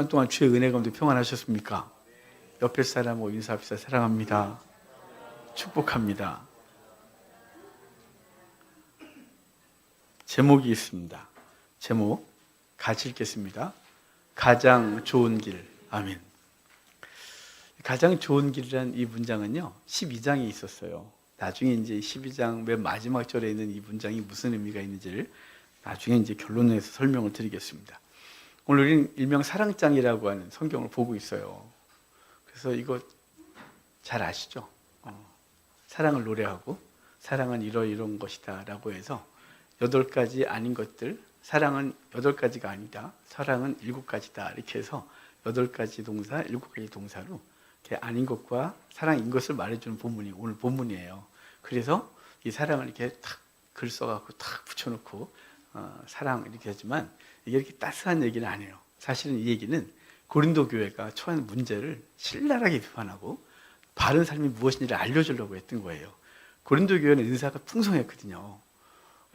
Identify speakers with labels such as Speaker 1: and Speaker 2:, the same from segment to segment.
Speaker 1: 주간 동안 주의 은혜 가운데 평안하셨습니까? 옆에 사람하고 인사합시다. 사랑합니다. 축복합니다. 제목이 있습니다. 제목 같이 읽겠습니다. 가장 좋은 길. 아멘. 가장 좋은 길이라는 이 문장은요 12장에 있었어요. 나중에 이제 12장 맨 마지막 절에 있는 이 문장이 무슨 의미가 있는지를 나중에 이제 결론에서 설명을 드리겠습니다. 오늘 우리는 일명 사랑장이라고 하는 성경을 보고 있어요. 그래서 이거 잘 아시죠? 사랑을 노래하고 사랑은 이런 것이다 라고 해서 8가지 아닌 것들, 사랑은 8가지가 아니다, 사랑은 7가지다 이렇게 해서 8가지 동사, 7가지 동사로 이렇게 아닌 것과 사랑인 것을 말해주는 본문이 오늘 본문이에요. 그래서 이 사랑을 이렇게 탁 글 써갖고 탁 붙여놓고 사랑 이렇게 하지만 이게 이렇게 따스한 얘기는 아니에요. 사실은 이 얘기는 고린도 교회가 처한 문제를 신랄하게 비판하고 바른 삶이 무엇인지를 알려주려고 했던 거예요. 고린도 교회는 은사가 풍성했거든요.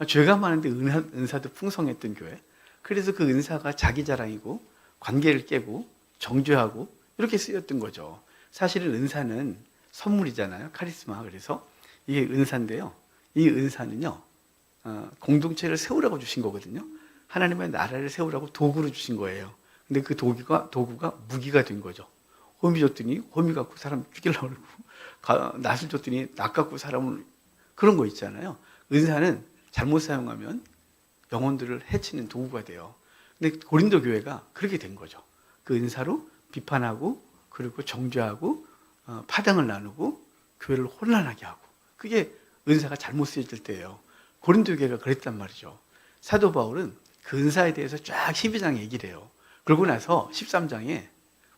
Speaker 1: 죄가 많은데 은사도 풍성했던 교회. 그래서 그 은사가 자기 자랑이고 관계를 깨고 정죄하고 이렇게 쓰였던 거죠. 사실은 은사는 선물이잖아요. 카리스마. 그래서 이게 은사인데요. 이 은사는요 공동체를 세우라고 주신 거거든요. 하나님의 나라를 세우라고 도구로 주신 거예요. 근데 그 도구가 무기가 된 거죠. 호미 줬더니 호미 갖고 사람 죽이려고 그러고, 낫을 줬더니 낫 갖고 사람을, 그런 거 있잖아요. 은사는 잘못 사용하면 영혼들을 해치는 도구가 돼요. 근데 고린도 교회가 그렇게 된 거죠. 그 은사로 비판하고 그리고 정죄하고 파당을 나누고 교회를 혼란하게 하고, 그게 은사가 잘못 쓰여질 때예요. 고린도 교회가 그랬단 말이죠. 사도 바울은 그 은사에 대해서 쫙 12장 얘기를 해요. 그러고 나서 13장에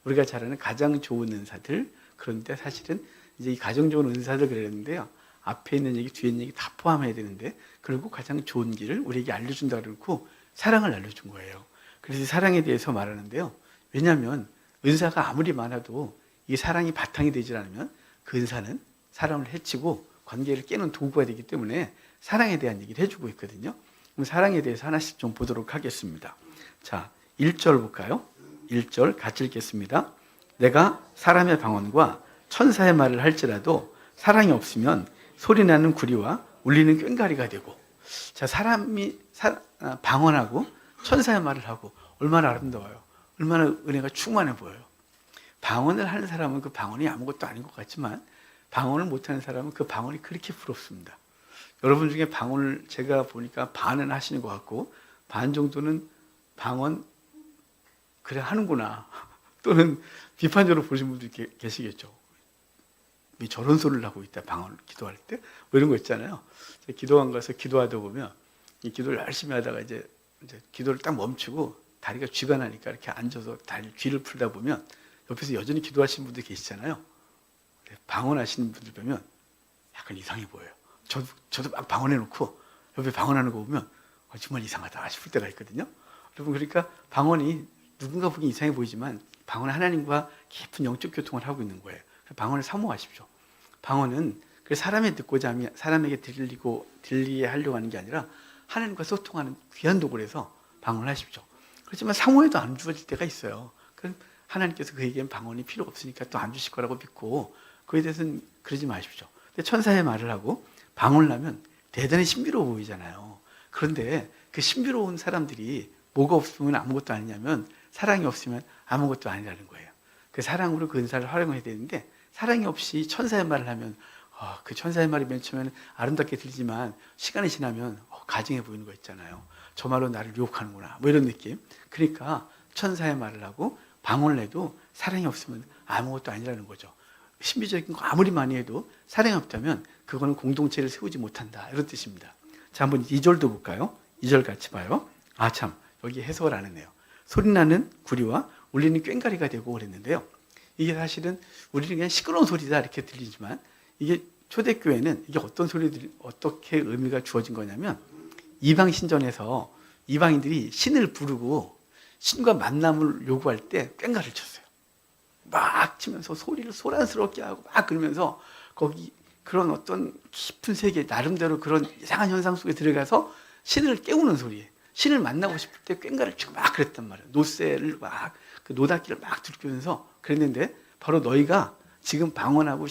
Speaker 1: 우리가 잘 아는 가장 좋은 은사들, 그런데 사실은 이제 이 가장 좋은 은사들 그랬는데요. 앞에 있는 얘기, 뒤에 있는 얘기 다 포함해야 되는데, 그리고 가장 좋은 길을 우리에게 알려준다 그러고 사랑을 알려준 거예요. 그래서 사랑에 대해서 말하는데요. 왜냐하면 은사가 아무리 많아도 이 사랑이 바탕이 되질 않으면 그 은사는 사람을 해치고 관계를 깨는 도구가 되기 때문에 사랑에 대한 얘기를 해주고 있거든요. 그럼 사랑에 대해서 하나씩 좀 보도록 하겠습니다. 자, 1절 볼까요? 1절 같이 읽겠습니다. 내가 사람의 방언과 천사의 말을 할지라도 사랑이 없으면 소리나는 구리와 울리는 꽹과리가 되고. 자, 사람이 방언하고 천사의 말을 하고 얼마나 아름다워요. 얼마나 은혜가 충만해 보여요. 방언을 하는 사람은 그 방언이 아무것도 아닌 것 같지만 방언을 못하는 사람은 그 방언이 그렇게 부럽습니다. 여러분 중에 방언을 제가 보니까 반은 하시는 것 같고 반 정도는 방언 그래 하는구나 또는 비판적으로 보시는 분도 계시겠죠. 저런 소리를 하고 있다, 방언을 기도할 때 뭐 이런 거 있잖아요. 기도원 가서 기도하다 보면 이 기도를 열심히 하다가 이제 기도를 딱 멈추고 다리가 쥐가 나니까 이렇게 앉아서 귀를 풀다 보면 옆에서 여전히 기도하시는 분들 계시잖아요. 방언하시는 분들 보면 약간 이상해 보여요. 저도 막 방언해놓고 옆에 방언하는 거 보면 정말 이상하다 싶을 때가 있거든요. 여러분, 그러니까 방언이 누군가 보기 이상해 보이지만 방언은 하나님과 깊은 영적 교통을 하고 있는 거예요. 방언을 사모하십시오. 방언은 사람에 듣고자 하면 사람에게 들리게 하려고 하는 게 아니라 하나님과 소통하는 귀한 도구라서 방언을 하십시오. 그렇지만 사모해도 안 주어질 때가 있어요. 그럼 하나님께서 그에게는 방언이 필요 없으니까 또 안 주실 거라고 믿고 그에 대해서는 그러지 마십시오. 근데 천사의 말을 하고 방언을 하면 대단히 신비로워 보이잖아요. 그런데 그 신비로운 사람들이 뭐가 없으면 아무것도 아니냐면 사랑이 없으면 아무것도 아니라는 거예요. 그 사랑으로 그 은사를 활용해야 되는데 사랑이 없이 천사의 말을 하면 그 천사의 말이 맨 처음에는 아름답게 들리지만 시간이 지나면 가증해 보이는 거 있잖아요. 저 말로 나를 유혹하는구나 뭐 이런 느낌. 그러니까 천사의 말을 하고 방언을 해도 사랑이 없으면 아무것도 아니라는 거죠. 신비적인 거 아무리 많이 해도 사랑이 없다면 그거는 공동체를 세우지 못한다 이런 뜻입니다. 자, 한번 2절도 볼까요? 2절 같이 봐요. 참, 여기 해석을 안 했네요. 소리나는 구리와 울리는 꽹과리가 되고 그랬는데요. 이게 사실은 우리는 그냥 시끄러운 소리다 이렇게 들리지만 이게 초대교회는 이게 어떤 소리들이 어떻게 의미가 주어진 거냐면 이방 신전에서 이방인들이 신을 부르고 신과 만남을 요구할 때 꽹과리를 쳤어요. 막 치면서 소리를 소란스럽게 하고 막 그러면서 거기 그런 어떤 깊은 세계 나름대로 그런 이상한 현상 속에 들어가서 신을 깨우는 소리예요. 신을 만나고 싶을 때 꽹과리를 치고 막 그랬단 말이에요. 노새를 막 그 노닥기를 막 두르면서 그랬는데 바로 너희가 지금 방언하고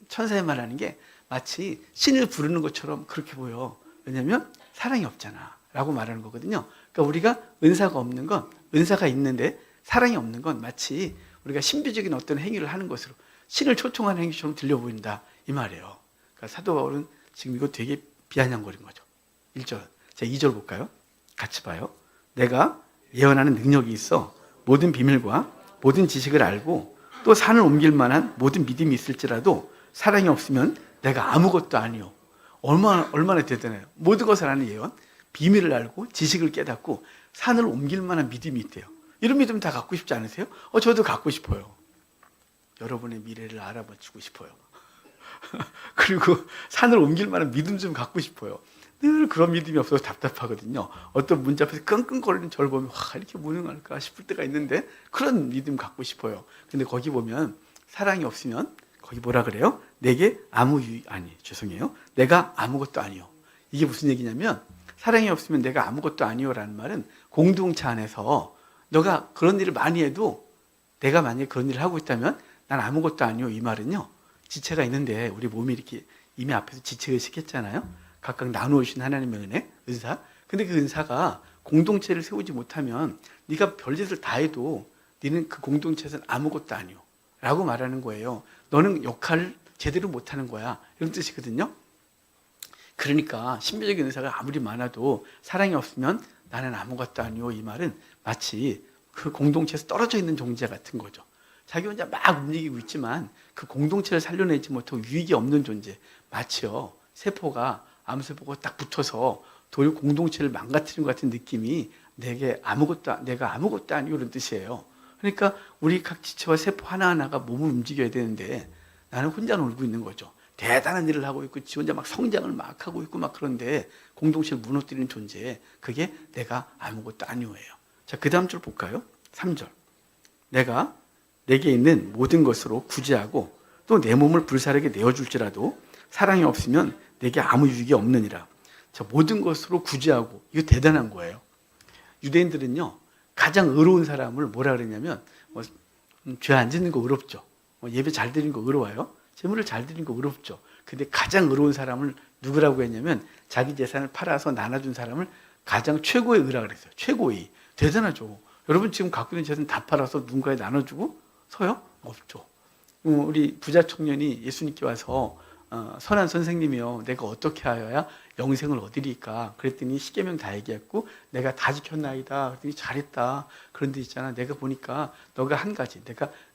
Speaker 1: 천사의 말하는 게 마치 신을 부르는 것처럼 그렇게 보여. 왜냐하면 사랑이 없잖아 라고 말하는 거거든요. 그러니까 우리가 은사가 없는 건, 은사가 있는데 사랑이 없는 건 마치 우리가 신비적인 어떤 행위를 하는 것으로 신을 초청하는 행위처럼 들려 보인다 이 말이에요. 그러니까 사도 바울은 지금 이거 되게 비아냥거린 거죠. 1절, 자 2절 볼까요? 같이 봐요. 내가 예언하는 능력이 있어 모든 비밀과 모든 지식을 알고 또 산을 옮길 만한 모든 믿음이 있을지라도 사랑이 없으면 내가 아무것도 아니요. 얼마나 대단해요. 모든 것을 아는 예언, 비밀을 알고 지식을 깨닫고 산을 옮길 만한 믿음이 있대요. 이런 믿음 다 갖고 싶지 않으세요? 저도 갖고 싶어요. 여러분의 미래를 알아봐 주고 싶어요. 그리고 산을 옮길 만한 믿음 좀 갖고 싶어요. 늘 그런 믿음이 없어서 답답하거든요. 어떤 문제 앞에서 끙끙거리는 저를 보면 와 이렇게 무능할까 싶을 때가 있는데 그런 믿음 갖고 싶어요. 근데 거기 보면 사랑이 없으면 거기 뭐라 그래요? 내게 내가 아무것도 아니요. 이게 무슨 얘기냐면 사랑이 없으면 내가 아무것도 아니요라는 말은 공동체 안에서 너가 그런 일을 많이 해도 내가 만약에 그런 일을 하고 있다면 난 아무것도 아니요. 이 말은요. 지체가 있는데 우리 몸이 이렇게 이미 앞에서 지체의식 했잖아요. 각각 나누어주신 하나님의 은혜, 은사. 근데 그 은사가 공동체를 세우지 못하면 네가 별짓을 다 해도 너는 그 공동체에서는 아무것도 아니요 라고 말하는 거예요. 너는 역할을 제대로 못하는 거야 이런 뜻이거든요. 그러니까 신비적인 은사가 아무리 많아도 사랑이 없으면 나는 아무것도 아니요 이 말은 마치 그 공동체에서 떨어져 있는 존재 같은 거죠. 자기 혼자 막 움직이고 있지만 그 공동체를 살려내지 못하고 유익이 없는 존재. 마치요 암세포가 딱 붙어서 도리 공동체를 망가뜨리는 것 같은 느낌이 내가 아무것도 아니요 이런 뜻이에요. 그러니까 우리 각 지체와 세포 하나하나가 몸을 움직여야 되는데 나는 혼자 놀고 있는 거죠. 대단한 일을 하고 있고 지 혼자 막 성장을 막 하고 있고 막 그런데 공동체를 무너뜨리는 존재, 그게 내가 아무것도 아니오예요. 자, 그 다음 줄 볼까요? 3절. 내가 내게 있는 모든 것으로 구제하고 또 내 몸을 불사르게 내어줄지라도 사랑이 없으면 내게 아무 유익이 없느니라. 자, 모든 것으로 구제하고, 이거 대단한 거예요. 유대인들은요 가장 의로운 사람을 뭐라 그랬냐면 죄 안 짓는 거 의롭죠. 예배 잘 드리는 거 의로워요. 재물을 잘 드리는 거 의롭죠. 근데 가장 의로운 사람을 누구라고 했냐면 자기 재산을 팔아서 나눠준 사람을 가장 최고의 의라 그랬어요. 최고의. 대단하죠. 여러분 지금 갖고 있는 재산 다 팔아서 누군가에 나눠주고 서요? 없죠. 우리 부자 청년이 예수님께 와서 선한 선생님이요, 내가 어떻게 하여야 영생을 얻으리까? 그랬더니 십계명 다 얘기했고 내가 다 지켰나이다. 그랬더니 잘했다. 그런데 있잖아, 내가 보니까 너가 한 가지,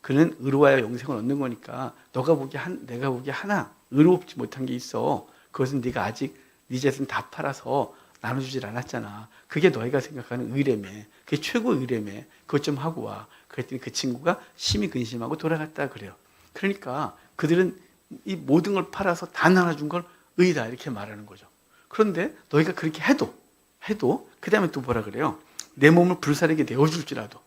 Speaker 1: 그는 의로워야 영생을 얻는 거니까 내가 보기에 하나 의롭지 못한 게 있어. 그것은 네가 아직 네 재산 다 팔아서 나눠주질 않았잖아. 그게 너희가 생각하는 의뢰며, 그게 최고의 의뢰며, 그것 좀 하고 와. 그랬더니 그 친구가 심히 근심하고 돌아갔다 그래요. 그러니까 그들은 이 모든 걸 팔아서 다 나눠준 걸 의다 이렇게 말하는 거죠. 그런데 너희가 그렇게 해도 그 다음에 또 뭐라 그래요? 내 몸을 불사르게 내어줄지라도,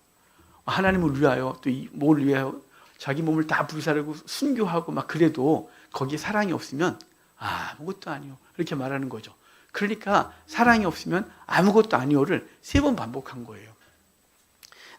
Speaker 1: 하나님을 위하여 또 뭘 위하여 자기 몸을 다 불사르고 순교하고 막 그래도 거기에 사랑이 없으면 아무것도 아니요 이렇게 말하는 거죠. 그러니까 사랑이 없으면 아무것도 아니요를 3번 반복한 거예요.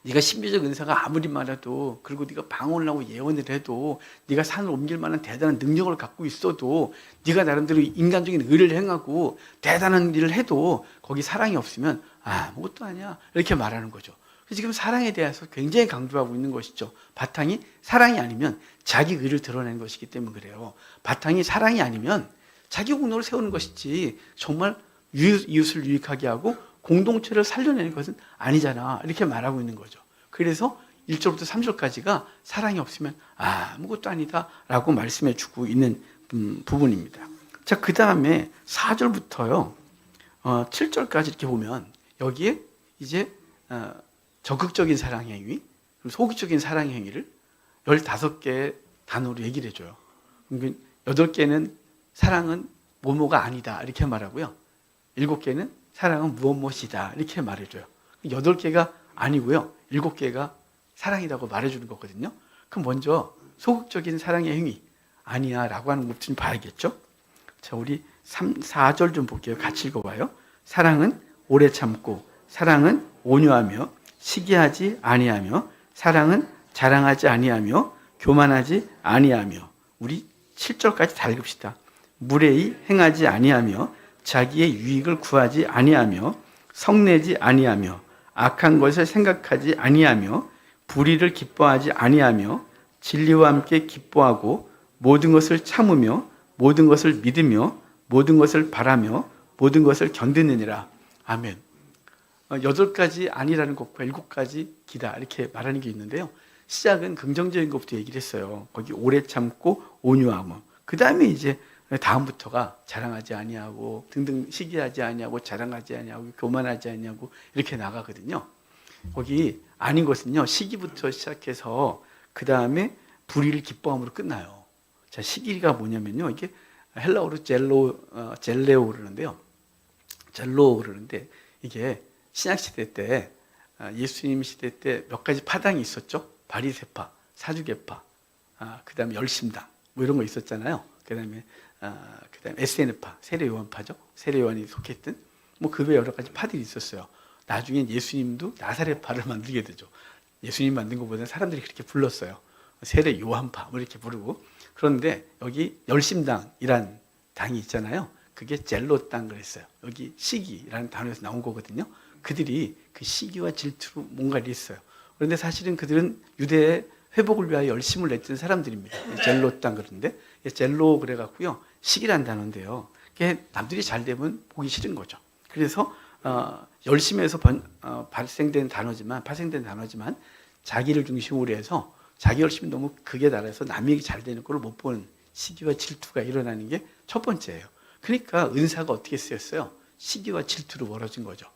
Speaker 1: 네가 신비적 은사가 아무리 많아도, 그리고 네가 방언을 하고 예언을 해도, 네가 산을 옮길 만한 대단한 능력을 갖고 있어도, 네가 나름대로 인간적인 의를 행하고 대단한 일을 해도 거기 사랑이 없으면 아무것도 아니야 이렇게 말하는 거죠. 지금 사랑에 대해서 굉장히 강조하고 있는 것이죠. 바탕이 사랑이 아니면 자기 의를 드러내는 것이기 때문에 그래요. 바탕이 사랑이 아니면 자기 공로를 세우는 것이지 정말 이웃을 유익하게 하고 공동체를 살려내는 것은 아니잖아 이렇게 말하고 있는 거죠. 그래서 1절부터 3절까지가 사랑이 없으면 아무것도 아니다 라고 말씀해 주고 있는 부분입니다. 자, 그 다음에 4절부터요 7절까지 이렇게 보면 여기에 이제 적극적인 사랑 행위, 소극적인 사랑 행위를 15개의 단어로 얘기를 해줘요. 8개는 사랑은 뭐뭐가 아니다 이렇게 말하고요, 7개는 사랑은 무엇이다 이렇게 말해줘요. 8개가 아니고요, 7개가 사랑이라고 말해주는 거거든요. 그럼 먼저 소극적인 사랑의 행위 아니야 라고 하는 것좀 봐야겠죠. 자, 우리 4절 좀 볼게요. 같이 읽어봐요. 사랑은 오래 참고, 사랑은 온유하며, 시기하지 아니하며, 사랑은 자랑하지 아니하며 교만하지 아니하며. 우리 7절까지 다 읽읍시다. 무례히 행하지 아니하며 자기의 유익을 구하지 아니하며 성내지 아니하며 악한 것을 생각하지 아니하며 불의를 기뻐하지 아니하며 진리와 함께 기뻐하고 모든 것을 참으며 모든 것을 믿으며 모든 것을 바라며 모든 것을 견디느니라. 아멘. 8가지 아니라는 것과 7가지 기다 이렇게 말하는 게 있는데요. 시작은 긍정적인 것부터 얘기를 했어요. 거기 오래 참고 온유하고, 그 다음에 이제 다음부터가 자랑하지 아니하고 등등, 시기하지 아니하고 자랑하지 아니하고 교만하지 아니하고 이렇게 나가거든요. 거기 아닌 것은요, 시기부터 시작해서 그 다음에 불의를 기뻐함으로 끝나요. 자, 시기가 뭐냐면요, 이게 헬라어로 젤레오 그러는데요. 젤로 그러는데, 이게 신약 시대 때, 예수님 시대 때 몇 가지 파당이 있었죠. 바리새파, 사두개파, 그 다음에 열심당 뭐 이런 거 있었잖아요. 그 다음에 SN파, 세례 요한파죠. 세례 요한이 속했던 뭐 그 외 여러 가지 파들이 있었어요. 나중엔 예수님도 나사렛파를 만들게 되죠. 예수님 만든 것보다는 사람들이 그렇게 불렀어요. 세례 요한파 뭐 이렇게 부르고. 그런데 여기 열심당이란 당이 있잖아요. 그게 젤로 땅 그랬어요. 여기 시기라는 단어에서 나온 거거든요. 그들이 그 시기와 질투로 뭔가를 했어요. 그런데 사실은 그들은 유대의 회복을 위하여 열심을 냈던 사람들입니다. 젤로 땅 그런데 젤로 그래갖고요, 시기란 단어인데요. 그게 남들이 잘 되면 보기 싫은 거죠. 그래서 열심에서 발생된 단어지만 자기를 중심으로 해서 자기 열심이 너무 극에 달해서 남이 잘 되는 걸 못 보는 시기와 질투가 일어나는 게 첫 번째예요. 그러니까 은사가 어떻게 쓰였어요? 시기와 질투로 멀어진 거죠.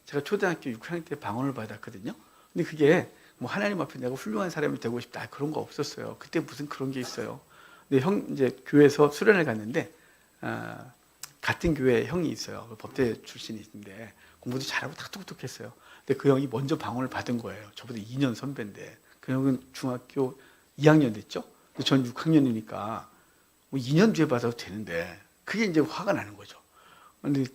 Speaker 1: 제가 초등학교 6학년 때 방언을 받았거든요. 근데 그게 뭐 하나님 앞에 내가 훌륭한 사람이 되고 싶다 그런 거 없었어요. 그때 무슨 그런 게 있어요. 근데 이제 교회에서 수련을 갔는데 같은 교회에 형이 있어요. 법대 출신인데 공부도 잘하고 다 똑똑했어요. 근데 그 형이 먼저 방언을 받은 거예요. 저보다 2년 선배인데 그 형은 중학교 2학년 됐죠. 근데 전 6학년이니까 뭐 2년 뒤에 받아도 되는데 그게 이제 화가 나는 거죠. 근데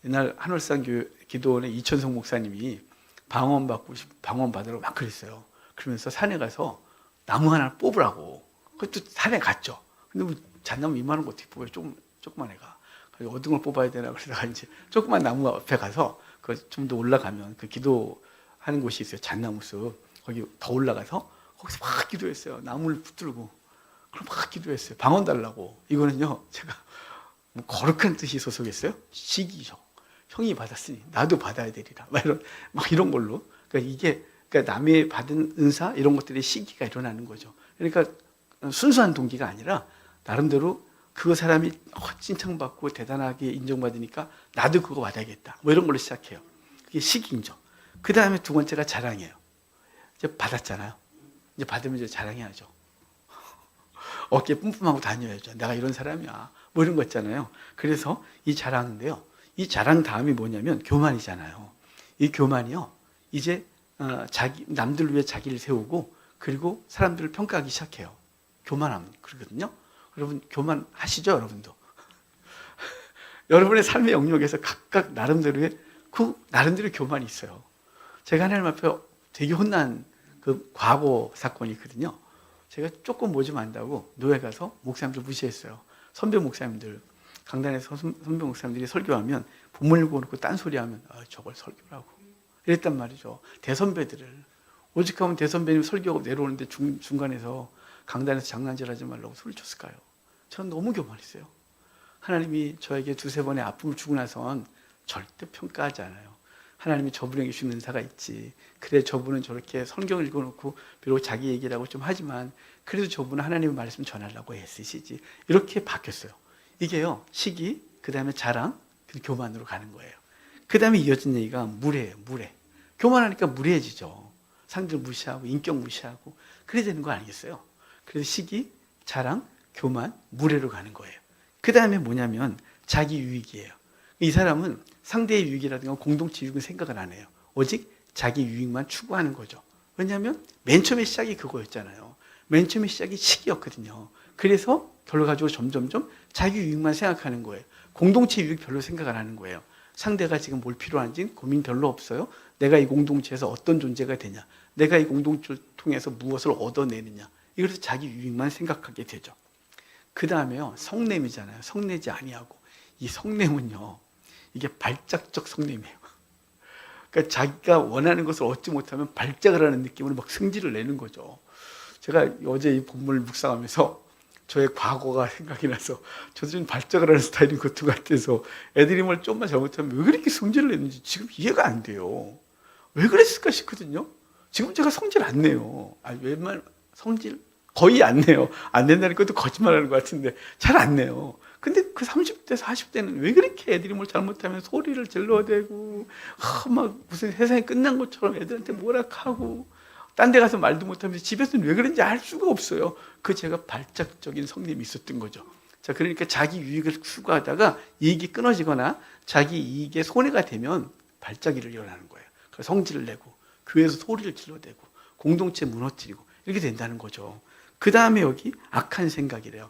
Speaker 1: 옛날 한월산 기도원의 이천성 목사님이 방언 받으라고 막 그랬어요. 그러면서 산에 가서 나무 하나를 뽑으라고. 그것도 산에 갔죠. 근데 뭐 잣나무 이만한 거 어떻게 뽑아요? 조그만 애가. 그래서 어떤 걸 뽑아야 되나 그러다가 이제 조그만 나무 앞에 가서 그 좀 더 올라가면 그 기도하는 곳이 있어요. 잣나무 숲. 거기 더 올라가서 거기서 막 기도했어요. 나무를 붙들고. 그럼 막 기도했어요. 방언 달라고. 이거는요, 제가 뭐 거룩한 뜻이 있어서겠어요? 시기죠. 형이 받았으니 나도 받아야 되리라. 막 이런 걸로. 그러니까 남의 받은 은사 이런 것들의 시기가 일어나는 거죠. 그러니까 순수한 동기가 아니라 나름대로 그 사람이 칭찬받고 대단하게 인정받으니까 나도 그거 받아야겠다. 뭐 이런 걸로 시작해요. 그게 시기죠. 그 다음에 두 번째가 자랑이에요. 이제 받았잖아요. 이제 받으면 이제 자랑해야죠. 어깨 뿜뿜하고 다녀야죠. 내가 이런 사람이야. 뭐 이런 거 있잖아요. 그래서 이 자랑인데요. 이 자랑 다음이 뭐냐면 교만이잖아요. 이 교만이요, 이제 남들 위해 자기를 세우고 그리고 사람들을 평가하기 시작해요. 교만함 그러거든요. 여러분 교만하시죠, 여러분도? 여러분의 삶의 영역에서 각각 나름대로의 교만이 있어요. 제가 하나님 앞에 되게 혼난 그 과거 사건이 있거든요. 제가 조금 뭐 좀 안다고 노예 가서 목사님들 무시했어요. 선배 목사님들, 강단에서 선배 목사님들이 설교하면 본문 읽어놓고 딴소리하면 저걸 설교라고 이랬단 말이죠. 대선배들을 오직하면 대선배님 설교하고 내려오는데 중간에서 강단에서 장난질하지 말라고 소리쳤을까요? 저는 너무 교만했어요. 하나님이 저에게 두세 번의 아픔을 주고 나선 절대 평가하지 않아요. 하나님이 저분에게 주는 은사가 있지. 그래, 저분은 저렇게 성경을 읽어놓고 비록 자기 얘기를 하고 좀 하지만 그래도 저분은 하나님의 말씀 전하려고 애쓰시지. 이렇게 바뀌었어요. 이게요, 시기, 그 다음에 자랑, 교만으로 가는 거예요. 그 다음에 이어진 얘기가 무례예요. 무례. 교만하니까 무례해지죠. 상대를 무시하고 인격 무시하고 그래야 되는 거 아니겠어요? 그래서 시기, 자랑, 교만, 무례로 가는 거예요. 그 다음에 뭐냐면 자기 유익이에요. 이 사람은 상대의 유익이라든가 공동체 유익은 생각을 안 해요. 오직 자기 유익만 추구하는 거죠. 왜냐하면 맨 처음에 시작이 그거였잖아요. 맨 처음에 시작이 시기였거든요. 그래서 결과적으로 점점점 자기 유익만 생각하는 거예요. 공동체 유익 별로 생각 안 하는 거예요. 상대가 지금 뭘 필요한지 고민 별로 없어요. 내가 이 공동체에서 어떤 존재가 되냐, 내가 이 공동체를 통해서 무엇을 얻어내느냐, 이것을 자기 유익만 생각하게 되죠. 그 다음에요, 성냄이잖아요. 성내지 아니하고. 이 성냄은요, 이게 발작적 성냄이에요. 그러니까 자기가 원하는 것을 얻지 못하면 발작을 하는 느낌으로 막 승질을 내는 거죠. 제가 어제 이 본문을 묵상하면서 저의 과거가 생각이 나서 저도 좀 발작을 하는 스타일인 것도 같아서 애들이 뭘 좀만 잘못하면 왜 그렇게 성질을 내는지 지금 이해가 안 돼요. 왜 그랬을까 싶거든요. 지금 제가 성질 안 내요. 웬만 성질 거의 안 내요. 안 낸다는 것도 거짓말하는 것 같은데 잘 안 내요. 근데 그 30대, 40대는 왜 그렇게 애들이 뭘 잘못하면 소리를 질러대고 막 무슨 세상이 끝난 것처럼 애들한테 뭐라 하고 딴 데 가서 말도 못하면서 집에서는 왜 그런지 알 수가 없어요. 그 제가 발작적인 성님이 있었던 거죠. 자, 그러니까 자기 유익을 추구하다가 이익이 끊어지거나 자기 이익에 손해가 되면 발작이 일어나는 거예요. 그래서 성질을 내고 교회에서 소리를 질러대고 공동체 무너뜨리고 이렇게 된다는 거죠. 그 다음에 여기 악한 생각이래요.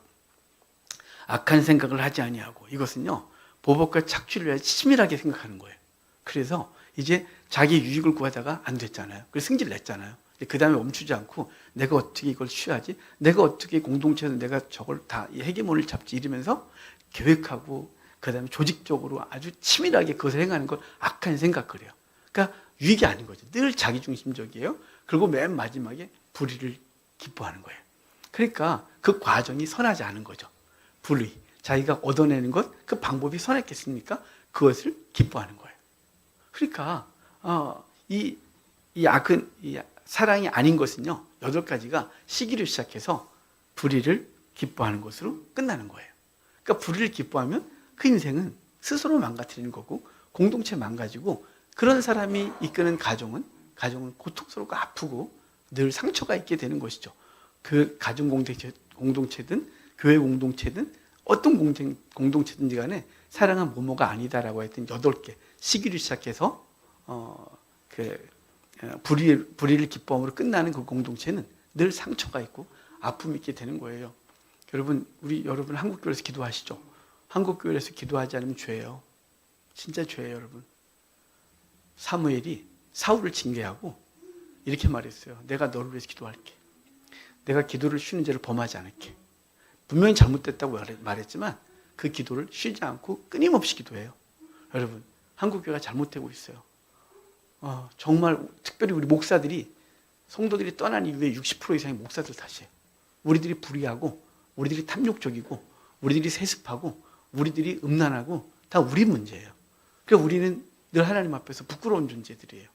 Speaker 1: 악한 생각을 하지 아니하고, 이것은요 보복과 착취를 위해 치밀하게 생각하는 거예요. 그래서 이제 자기 유익을 구하다가 안 됐잖아요. 그래서 승질 냈잖아요. 그 다음에 멈추지 않고 내가 어떻게 이걸 취하지? 내가 어떻게 공동체에서 내가 저걸 다 헤게몬을 잡지? 이러면서 계획하고 그 다음에 조직적으로 아주 치밀하게 그것을 행하는 걸 악한 생각 그래요. 그러니까 유익이 아닌 거죠. 늘 자기중심적이에요. 그리고 맨 마지막에 불의를 기뻐하는 거예요. 그러니까 그 과정이 선하지 않은 거죠. 불의, 자기가 얻어내는 것, 그 방법이 선했겠습니까? 그것을 기뻐하는 거예요. 그러니까 이 악은, 이 사랑이 아닌 것은요 8가지가 시기를 시작해서 불의를 기뻐하는 것으로 끝나는 거예요. 그러니까 불의를 기뻐하면 그 인생은 스스로 망가뜨리는 거고 공동체 망가지고, 그런 사람이 이끄는 가정은 고통스럽고 아프고 늘 상처가 있게 되는 것이죠. 그 가정 공동체든 교회 공동체든 어떤 공동체든지 간에 사랑은 뭐뭐가 아니다라고 했던 8개 시기를 시작해서 불의를 기뻐함으로 끝나는 그 공동체는 늘 상처가 있고 아픔이 있게 되는 거예요. 여러분 한국교회에서 기도하시죠. 한국교회에서 기도하지 않으면 죄예요. 진짜 죄예요, 여러분. 사무엘이 사울을 징계하고 이렇게 말했어요. 내가 너를 위해서 기도할게. 내가 기도를 쉬는 죄를 범하지 않을게. 분명히 잘못됐다고 말했지만 그 기도를 쉬지 않고 끊임없이 기도해요. 여러분, 한국교회가 잘못되고 있어요. 정말 특별히 우리 목사들이, 성도들이 떠난 이후에 60% 이상의 목사들 탓이에요. 우리들이 불의하고 우리들이 탐욕적이고 우리들이 세습하고 우리들이 음란하고 다 우리 문제예요. 그러니까 우리는 늘 하나님 앞에서 부끄러운 존재들이에요.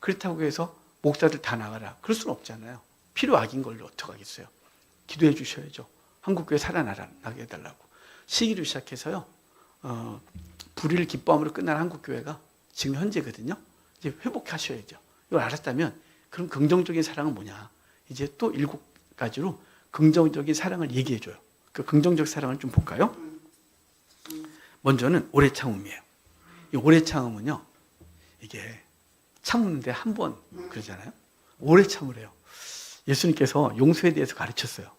Speaker 1: 그렇다고 해서 목사들 다 나가라, 그럴 수는 없잖아요. 필요악인 걸 어떡하겠어요. 기도해 주셔야죠. 한국교회 살아나게 해달라고. 시기를 시작해서요 불의를 기뻐함으로 끝난 한국교회가 지금 현재거든요. 이제 회복하셔야죠. 이걸 알았다면 그럼 긍정적인 사랑은 뭐냐, 이제 또 7가지로 긍정적인 사랑을 얘기해 줘요. 그 긍정적 사랑을 좀 볼까요? 먼저는 오래 참음이에요. 이 오래 참음은요, 이게 참는데 한 번 그러잖아요. 오래 참으래요. 예수님께서 용서에 대해서 가르쳤어요.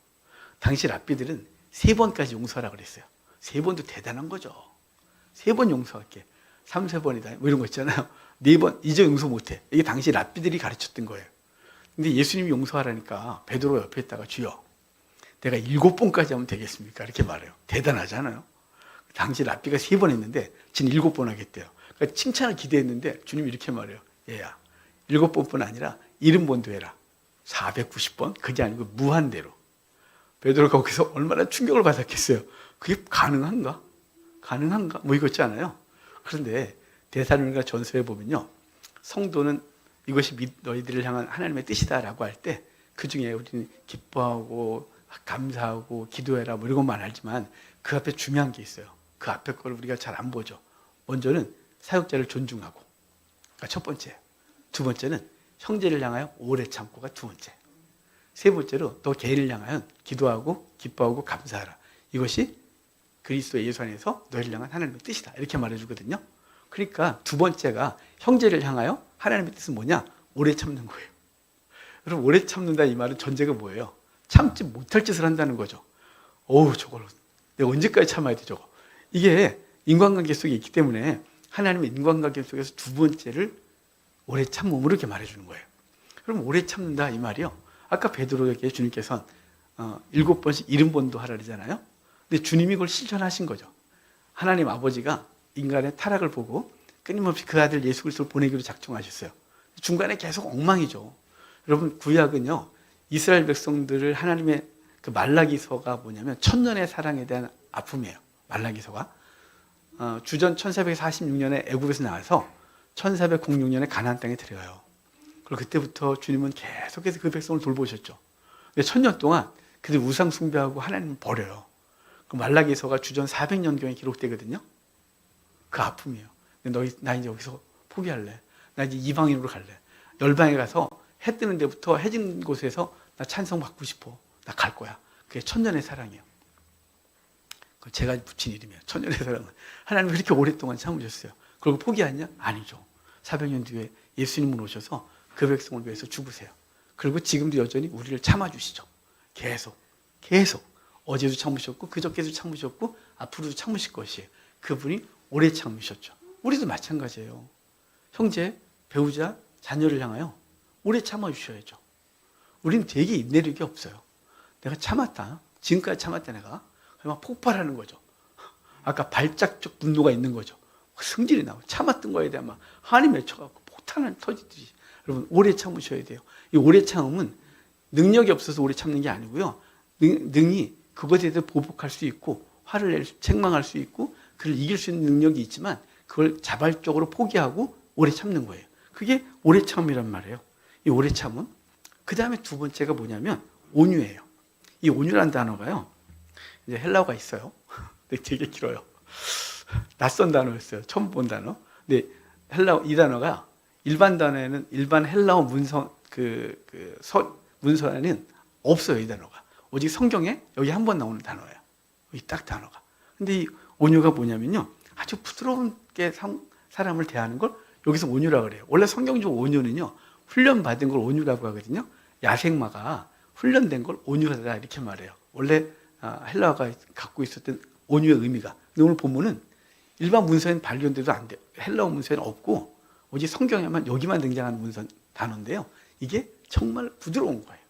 Speaker 1: 당시 랍비들은 3번까지 용서하라고 그랬어요. 3번도 대단한 거죠. 3번 용서할게. 3, 4번이다. 뭐 이런 거 있잖아요. 4번, 이제 용서 못해. 이게 당시 랍비들이 가르쳤던 거예요. 근데 예수님이 용서하라니까 베드로 옆에 있다가, 주여, 내가 7번까지 하면 되겠습니까? 이렇게 말해요. 대단하잖아요. 당시 랍비가 3번 했는데 지금 7번 하겠대요. 그러니까 칭찬을 기대했는데 주님이 이렇게 말해요. 얘야, 7번뿐 아니라 70번도 해라. 490번? 그게 아니고 무한대로. 베드로가 거기서 얼마나 충격을 받았겠어요. 그게 가능한가? 뭐 이거 있지 않아요? 그런데 데살로니가 전서에 보면요, 성도는 이것이 너희들을 향한 하나님의 뜻이다라고 할 때 그 중에 우리는 기뻐하고 감사하고 기도해라 뭐 이런 것만 알지만 그 앞에 중요한 게 있어요. 그 앞에 걸 우리가 잘 안 보죠. 먼저는 사역자를 존중하고, 그러니까 첫 번째. 두 번째는 형제를 향하여 오래 참고가 두 번째. 세 번째로 또 개인을 향하여 기도하고 기뻐하고 감사하라. 이것이 그리스도 예수 안에서 너희를 향한 하나님의 뜻이다. 이렇게 말해주거든요. 그러니까 두 번째가 형제를 향하여 하나님의 뜻은 뭐냐? 오래 참는 거예요. 여러분, 오래 참는다 이 말은 전제가 뭐예요? 참지 못할 짓을 한다는 거죠. 어우, 저걸 내가 언제까지 참아야 돼, 저거. 이게 인간관계 속에 있기 때문에 하나님의 인간관계 속에서 두 번째를 오래 참음으로 이렇게 말해주는 거예요. 그럼 오래 참는다 이 말이요. 아까 베드로에게 주님께서는 7번씩 70번도 하라 그러잖아요. 근데 주님이 그걸 실천하신 거죠. 하나님 아버지가 인간의 타락을 보고 끊임없이 그 아들 예수 그리스도를 보내기로 작정하셨어요. 중간에 계속 엉망이죠. 여러분 구약은요, 이스라엘 백성들을 하나님의 그 말라기서가 뭐냐면 천년의 사랑에 대한 아픔이에요. 말라기서가 주전 1446년에 애굽에서 나와서 1406년에 가나안 땅에 들어가요. 그리고 그때부터 주님은 계속해서 그 백성을 돌보셨죠. 근데 천년 동안 그들 우상 숭배하고 하나님을 버려요. 그 말라기서가 주전 400년경에 기록되거든요. 그 아픔이에요. 나 이제 여기서 포기할래. 나 이제 이방인으로 갈래. 열방에 가서 해 뜨는 데부터 해진 곳에서 나 찬송 받고 싶어. 나 갈 거야. 그게 천년의 사랑이에요. 제가 붙인 이름이에요. 천년의 사랑은. 하나님 왜 이렇게 오랫동안 참으셨어요? 그리고 포기하냐? 아니죠. 400년 뒤에 예수님은 오셔서 그 백성을 위해서 죽으세요. 그리고 지금도 여전히 우리를 참아주시죠. 계속. 어제도 참으셨고 그저께도 참으셨고 앞으로도 참으실 것이에요. 그분이 오래 참으셨죠. 우리도 마찬가지예요. 형제, 배우자, 자녀를 향하여 오래 참아주셔야죠. 우리는 되게 인내력이 없어요. 내가 참았다. 지금까지 참았다 내가. 막 폭발하는 거죠. 아까 발작적 분노가 있는 거죠. 승질이 나고 참았던 거에 대한 막 한이 맺혀갖고 폭탄을 터지듯이. 여러분 오래 참으셔야 돼요. 이 오래 참음은 능력이 없어서 오래 참는 게 아니고요. 능히 그것에 대해서 보복할 수 있고 화를 낼 책망할 수 있고 그를 이길 수 있는 능력이 있지만 그걸 자발적으로 포기하고 오래 참는 거예요. 그게 오래 참음이란 말이에요. 이 오래 참음. 그 다음에 두 번째가 뭐냐면 온유예요. 이 온유란 단어가요. 이제 헬라어가 있어요. 근데 되게 길어요. 낯선 단어였어요. 처음 본 단어. 근데 헬라어 이 단어가 일반 단어에는 일반 헬라어 문서에는 없어요. 이 단어가. 오직 성경에 여기 한 번 나오는 단어예요. 이 딱 단어가. 근데 이 온유가 뭐냐면요. 아주 부드럽게 사람을 대하는 걸 여기서 온유라고 그래요. 원래 성경적 온유는요. 훈련받은 걸 온유라고 하거든요. 야생마가 훈련된 걸 온유하다 이렇게 말해요. 원래 헬라어가 갖고 있었던 온유의 의미가. 근데 오늘 보면은 일반 문서에는 발견돼도 안 돼요. 헬라어 문서에는 없고 오직 성경에만 여기만 등장하는 문서 단어인데요. 이게 정말 부드러운 거예요.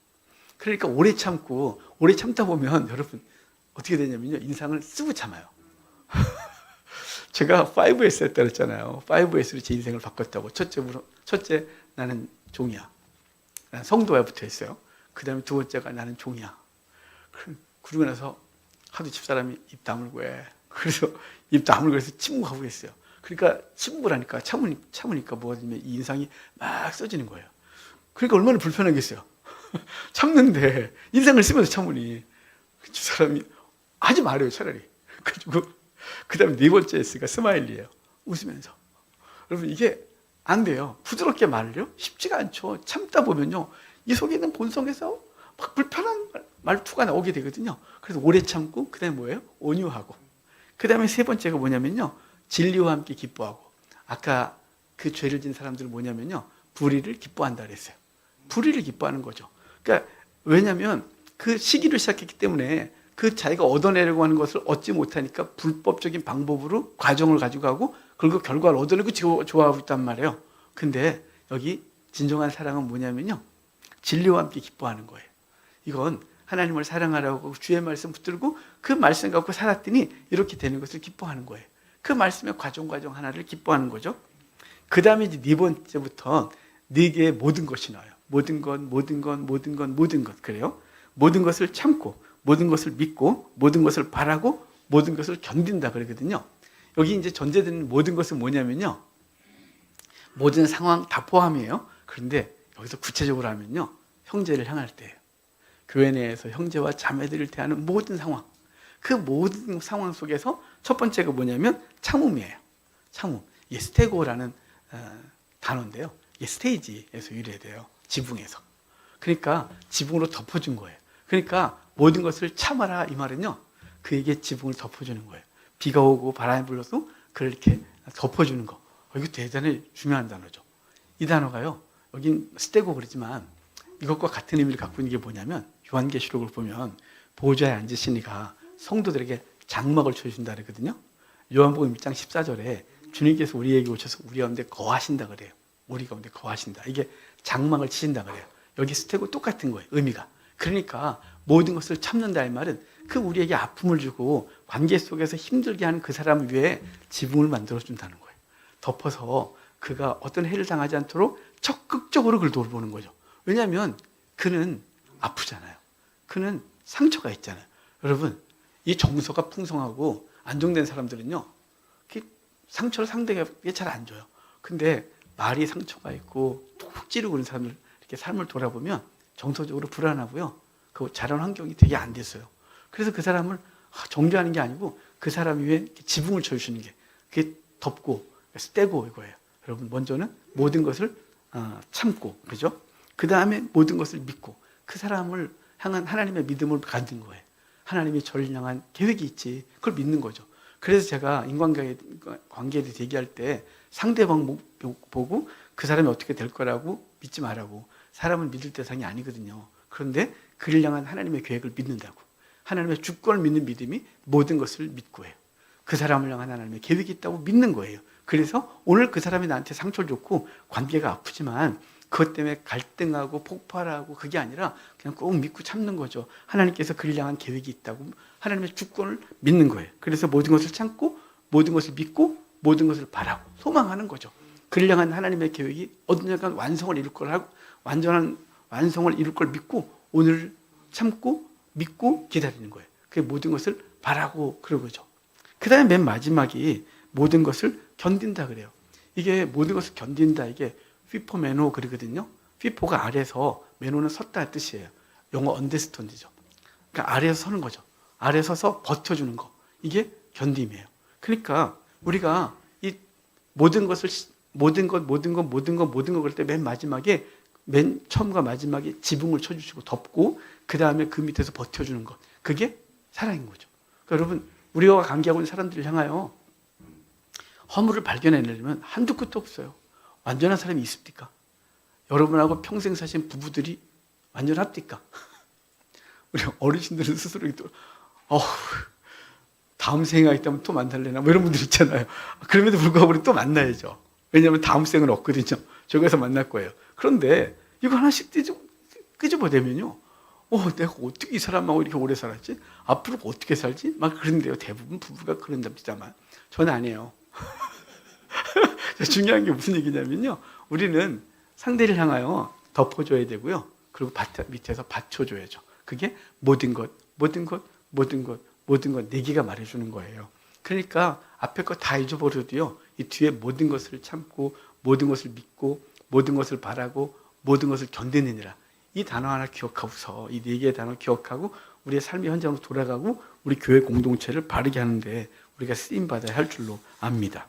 Speaker 1: 그러니까 오래 참다 보면 여러분 어떻게 되냐면요. 인상을 쓰고 참아요. 제가 5S 했다 그랬잖아요. 5S로 제 인생을 바꿨다고. 첫째 나는 종이야. 난 성도야 붙어 있어요. 그 다음에 두 번째가 나는 종이야. 그러고 나서 하도 집사람이 입 다물고 해. 그래서 입 다물고 해서 침묵하고 있어요. 그러니까 침묵을 하니까 참으니까 뭐가 되면 이 인상이 막 써지는 거예요. 그러니까 얼마나 불편하겠어요. 참는데 인상을 쓰면서 참으니 집사람이 하지 말아요 차라리. 그리고 그 다음에 네 번째 S가 스마일이에요. 웃으면서. 여러분 이게 안 돼요. 부드럽게 말을요? 쉽지가 않죠. 참다 보면요. 이 속에 있는 본성에서 막 불편한 말투가 나오게 되거든요. 그래서 오래 참고 그 다음에 뭐예요? 온유하고. 그 다음에 세 번째가 뭐냐면요. 진리와 함께 기뻐하고. 아까 그 죄를 진 사람들은 뭐냐면요. 불의를 기뻐한다 그랬어요. 불의를 기뻐하는 거죠. 그러니까 왜냐하면 그 시기를 시작했기 때문에 그 자기가 얻어내려고 하는 것을 얻지 못하니까 불법적인 방법으로 과정을 가지고 가고 그리고 결과를 얻어내고 좋아하고 있단 말이에요. 근데 여기 진정한 사랑은 뭐냐면요. 진리와 함께 기뻐하는 거예요. 이건 하나님을 사랑하라고 주의 말씀 붙들고 그 말씀 갖고 살았더니 이렇게 되는 것을 기뻐하는 거예요. 그 말씀의 과정 하나를 기뻐하는 거죠. 그 다음에 이제 네 번째부터 네 개의 모든 것이 나와요. 모든 것. 그래요. 모든 것을 참고, 모든 것을 믿고, 모든 것을 바라고, 모든 것을 견딘다 그러거든요. 여기 이제 전제되는 모든 것은 뭐냐면요. 모든 상황 다 포함이에요. 그런데 여기서 구체적으로 하면요. 형제를 향할 때예요. 교회 내에서 형제와 자매들을 대하는 모든 상황. 그 모든 상황 속에서 첫 번째가 뭐냐면 참음이에요. 참음. 이게 스테고라는 단어인데요. 이게 스테이지에서 유래돼요. 지붕에서. 그러니까 지붕으로 덮어준 거예요. 그러니까 모든 것을 참아라 이 말은요. 그에게 지붕을 덮어주는 거예요. 비가 오고 바람이 불러도 그걸 이렇게 덮어주는 거. 이거 대단히 중요한 단어죠. 이 단어가요. 여긴 스테고 그러지만 이것과 같은 의미를 갖고 있는 게 뭐냐면 요한계시록을 보면 보좌에 앉으신 이가 성도들에게 장막을 쳐준다 그러거든요. 요한복음 1장 14절에 주님께서 우리에게 오셔서 우리 가운데 거하신다 그래요. 우리 가운데 거하신다. 이게 장막을 치신다 그래요. 여기 스테고 똑같은 거예요. 의미가. 그러니까 모든 것을 참는다 이 말은 그 우리에게 아픔을 주고 관계 속에서 힘들게 하는 그 사람 위에 지붕을 만들어준다는 거예요. 덮어서 그가 어떤 해를 당하지 않도록 적극적으로 그를 돌보는 거죠. 왜냐하면 그는 아프잖아요. 그는 상처가 있잖아요. 여러분, 이 정서가 풍성하고 안정된 사람들은요, 상처를 상대에게 잘 안 줘요. 근데 말이 상처가 있고 툭 찌르고 그런 사람들 이렇게 삶을 돌아보면 정서적으로 불안하고요. 그 자란 환경이 되게 안 됐어요. 그래서 그 사람을 정죄하는 게 아니고 그 사람 위에 지붕을 쳐주시는 게 그게 덮고 떼고 이거예요. 여러분, 먼저는 모든 것을 참고, 그죠? 그 다음에 모든 것을 믿고 그 사람을 향한 하나님의 믿음을 갖는 거예요. 하나님이 저를 향한 계획이 있지. 그걸 믿는 거죠. 그래서 제가 인간관계에 대해서 얘기할 때 상대방 보고 그 사람이 어떻게 될 거라고 믿지 말라고. 사람을 믿을 대상이 아니거든요. 그런데 그를 향한 하나님의 계획을 믿는다고. 하나님의 주권을 믿는 믿음이 모든 것을 믿고 해요. 그 사람을 향한 하나님의 계획이 있다고 믿는 거예요. 그래서 오늘 그 사람이 나한테 상처를 줬고 관계가 아프지만 그것 때문에 갈등하고 폭발하고 그게 아니라 그냥 꼭 믿고 참는 거죠. 하나님께서 그를 향한 계획이 있다고 하나님의 주권을 믿는 거예요. 그래서 모든 것을 참고 모든 것을 믿고 모든 것을 바라고 소망하는 거죠. 그를 향한 하나님의 계획이 언젠가 완성을 이룰 걸 하고 완전한 완성을 이룰 걸 믿고 오늘 참고 믿고 기다리는 거예요. 그게 모든 것을 바라고 그런 거죠. 그 다음에 맨 마지막이 모든 것을 견딘다 그래요. 이게 모든 것을 견딘다, 이게 휘포 매노 그러거든요. 휘포가 아래서, 매노는 섰다 뜻이에요. 영어 언더스탠드죠. 그러니까 아래에서 서는 거죠. 아래에 서서 버텨주는 거. 이게 견딤이에요. 그러니까 우리가 이 모든 것을 모든 것 그럴 때 맨 마지막에 맨 처음과 마지막에 지붕을 쳐주시고 덮고 그 다음에 그 밑에서 버텨주는 것. 그게 사랑인 거죠. 그러니까 여러분, 우리와 관계하고 있는 사람들을 향하여 허물을 발견해내려면 한두 끝도 없어요. 완전한 사람이 있습니까? 여러분하고 평생 사신 부부들이 완전합니까? 우리 어르신들은 스스로 또 다음 생에 있다면 또 만날래나 뭐 이런 분들 있잖아요. 그럼에도 불구하고 우리 또 만나야죠. 왜냐하면 다음 생은 없거든요. 저기서 만날 거예요. 그런데 이거 하나씩 끄집어내면요. 내가 어떻게 이 사람하고 이렇게 오래 살았지? 앞으로 어떻게 살지? 막 그런데요. 대부분 부부가 그런답니다만 저는 아니에요. 중요한 게 무슨 얘기냐면요. 우리는 상대를 향하여 덮어줘야 되고요. 그리고 밑에서 받쳐줘야죠. 그게 모든 것 내기가 말해주는 거예요. 그러니까 앞에 거 다 잊어버려도요. 이 뒤에 모든 것을 참고 모든 것을 믿고 모든 것을 바라고 모든 것을 견디느니라. 이 단어 하나 기억하고서 이 네 개의 단어 기억하고 우리의 삶의 현장으로 돌아가고 우리 교회 공동체를 바르게 하는데 우리가 쓰임받아야 할 줄로 압니다.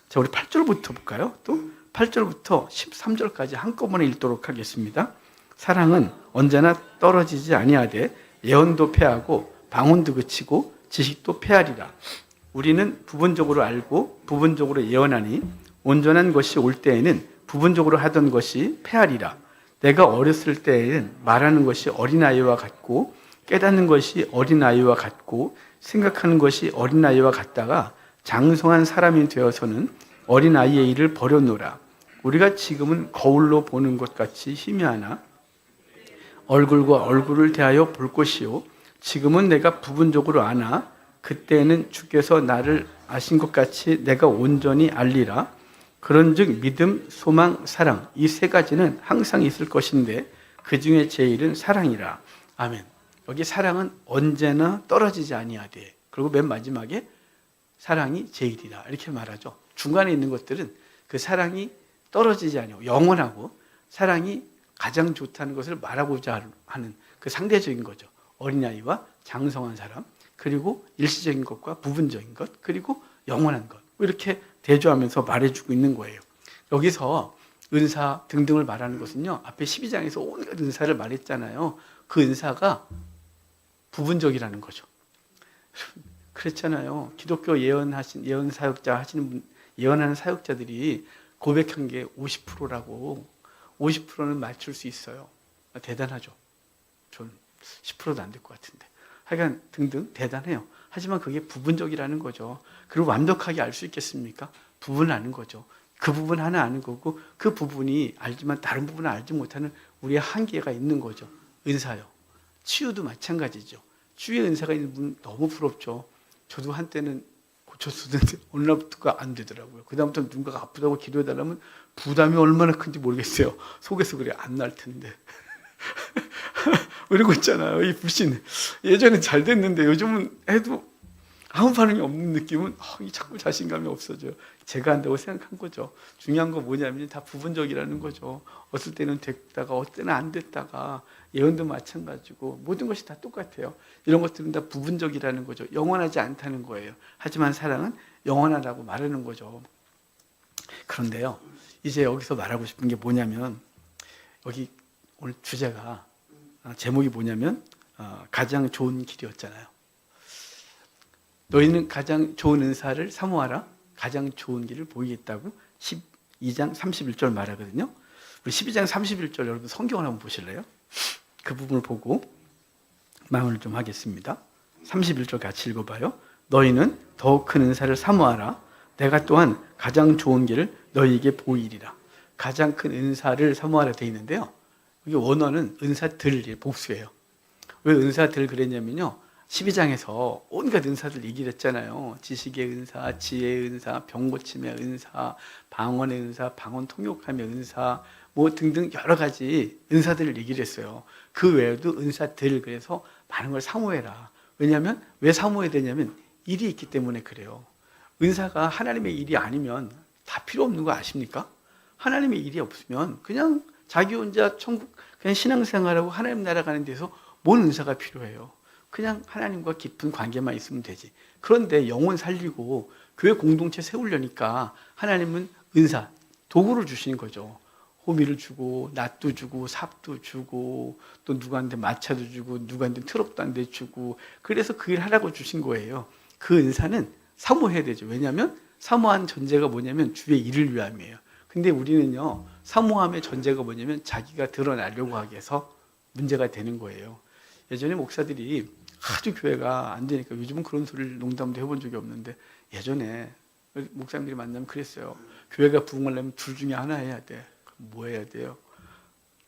Speaker 1: 자, 우리 8절부터 볼까요? 또 8절부터 13절까지 한꺼번에 읽도록 하겠습니다. 사랑은 언제나 떨어지지 아니하되 예언도 패하고 방언도 그치고 지식도 패하리라. 우리는 부분적으로 알고 부분적으로 예언하니 온전한 것이 올 때에는 부분적으로 하던 것이 패하리라. 내가 어렸을 때에는 말하는 것이 어린아이와 같고 깨닫는 것이 어린아이와 같고 생각하는 것이 어린아이와 같다가 장성한 사람이 되어서는 어린아이의 일을 버려놓으라. 우리가 지금은 거울로 보는 것 같이 희미하나 얼굴과 얼굴을 대하여 볼 것이요 지금은 내가 부분적으로 아나 그때는 주께서 나를 아신 것 같이 내가 온전히 알리라. 그런즉 믿음, 소망, 사랑 이 세 가지는 항상 있을 것인데 그 중에 제일은 사랑이라. 아멘. 여기 사랑은 언제나 떨어지지 아니하되 그리고 맨 마지막에 사랑이 제일이라 이렇게 말하죠. 중간에 있는 것들은 그 사랑이 떨어지지 아니하고 영원하고 사랑이 가장 좋다는 것을 말하고자 하는 그 상대적인 거죠. 어린아이와 장성한 사람, 그리고 일시적인 것과 부분적인 것, 그리고 영원한 것 이렇게 대조하면서 말해주고 있는 거예요. 여기서 은사 등등을 말하는 것은요, 앞에 12장에서 온갖 은사를 말했잖아요. 그 은사가 부분적이라는 거죠. 그랬잖아요. 기독교 예언 사역자 하시는 분, 예언하는 사역자들이 고백한 게 50%라고. 50%는 맞출 수 있어요. 대단하죠. 전 10%도 안 될 것 같은데. 하여간 등등 대단해요. 하지만 그게 부분적이라는 거죠. 그리고 완벽하게 알 수 있겠습니까? 부분을 아는 거죠. 그 부분 하나 아는 거고 그 부분이 알지만 다른 부분을 알지 못하는 우리의 한계가 있는 거죠. 은사요. 치유도 마찬가지죠. 치유의 은사가 있는 분 너무 부럽죠. 저도 한때는 고쳤었는데 어느 날부터가 안 되더라고요. 그 다음부터 누군가가 아프다고 기도해달라면 부담이 얼마나 큰지 모르겠어요. 속에서 그래 안 날 텐데. 그러고 있잖아요. 이 불신. 예전엔 잘 됐는데 요즘은 해도 아무 반응이 없는 느낌은 자꾸 자신감이 없어져요. 제가 한다고 생각한 거죠. 중요한 건 뭐냐면 다 부분적이라는 거죠. 어떨 때는 됐다가 어떨 때는 안 됐다가 예언도 마찬가지고 모든 것이 다 똑같아요. 이런 것들은 다 부분적이라는 거죠. 영원하지 않다는 거예요. 하지만 사랑은 영원하다고 말하는 거죠. 그런데요. 이제 여기서 말하고 싶은 게 뭐냐면 여기 오늘 주제가 제목이 뭐냐면 가장 좋은 길이었잖아요. 너희는 가장 좋은 은사를 사모하라. 가장 좋은 길을 보이겠다고 12장 31절 말하거든요. 우리 12장 31절 여러분 성경을 한번 보실래요? 그 부분을 보고 마무리를 좀 하겠습니다. 31절 같이 읽어봐요. 너희는 더 큰 은사를 사모하라. 내가 또한 가장 좋은 길을 너희에게 보이리라. 가장 큰 은사를 사모하라 되어 있는데요. 여기 원어는 은사들 복수예요. 왜 은사들 그랬냐면요. 12장에서 온갖 은사들 얘기를 했잖아요. 지식의 은사, 지혜의 은사, 병 고침의 은사, 방언의 은사, 방언 통역함의 은사 뭐 등등 여러 가지 은사들을 얘기를 했어요. 그 외에도 은사들 그래서 많은 걸 사모해라. 왜냐하면 왜 사모해야 되냐면 일이 있기 때문에 그래요. 은사가 하나님의 일이 아니면 다 필요 없는 거 아십니까? 하나님의 일이 없으면 그냥 자기 혼자 천국 그냥 신앙생활하고 하나님 나라 가는 데서 뭔 은사가 필요해요. 그냥 하나님과 깊은 관계만 있으면 되지. 그런데 영혼 살리고 교회 공동체 세우려니까 하나님은 은사, 도구를 주시는 거죠. 호미를 주고 낫도 주고 삽도 주고 또 누구한테 마차도 주고 누구한테 트럭도 한 대 주고 그래서 그 일 하라고 주신 거예요. 그 은사는 사모해야 되죠. 왜냐하면 사모한 전제가 뭐냐면 주의 일을 위함이에요. 근데 우리는요. 사모함의 전제가 뭐냐면 자기가 드러나려고 하기 위해서 문제가 되는 거예요. 예전에 목사들이 아주 교회가 안 되니까 요즘은 그런 소리를 농담도 해본 적이 없는데 예전에 목사님들이 만나면 그랬어요. 교회가 부흥하려면 둘 중에 하나 해야 돼. 뭐 해야 돼요?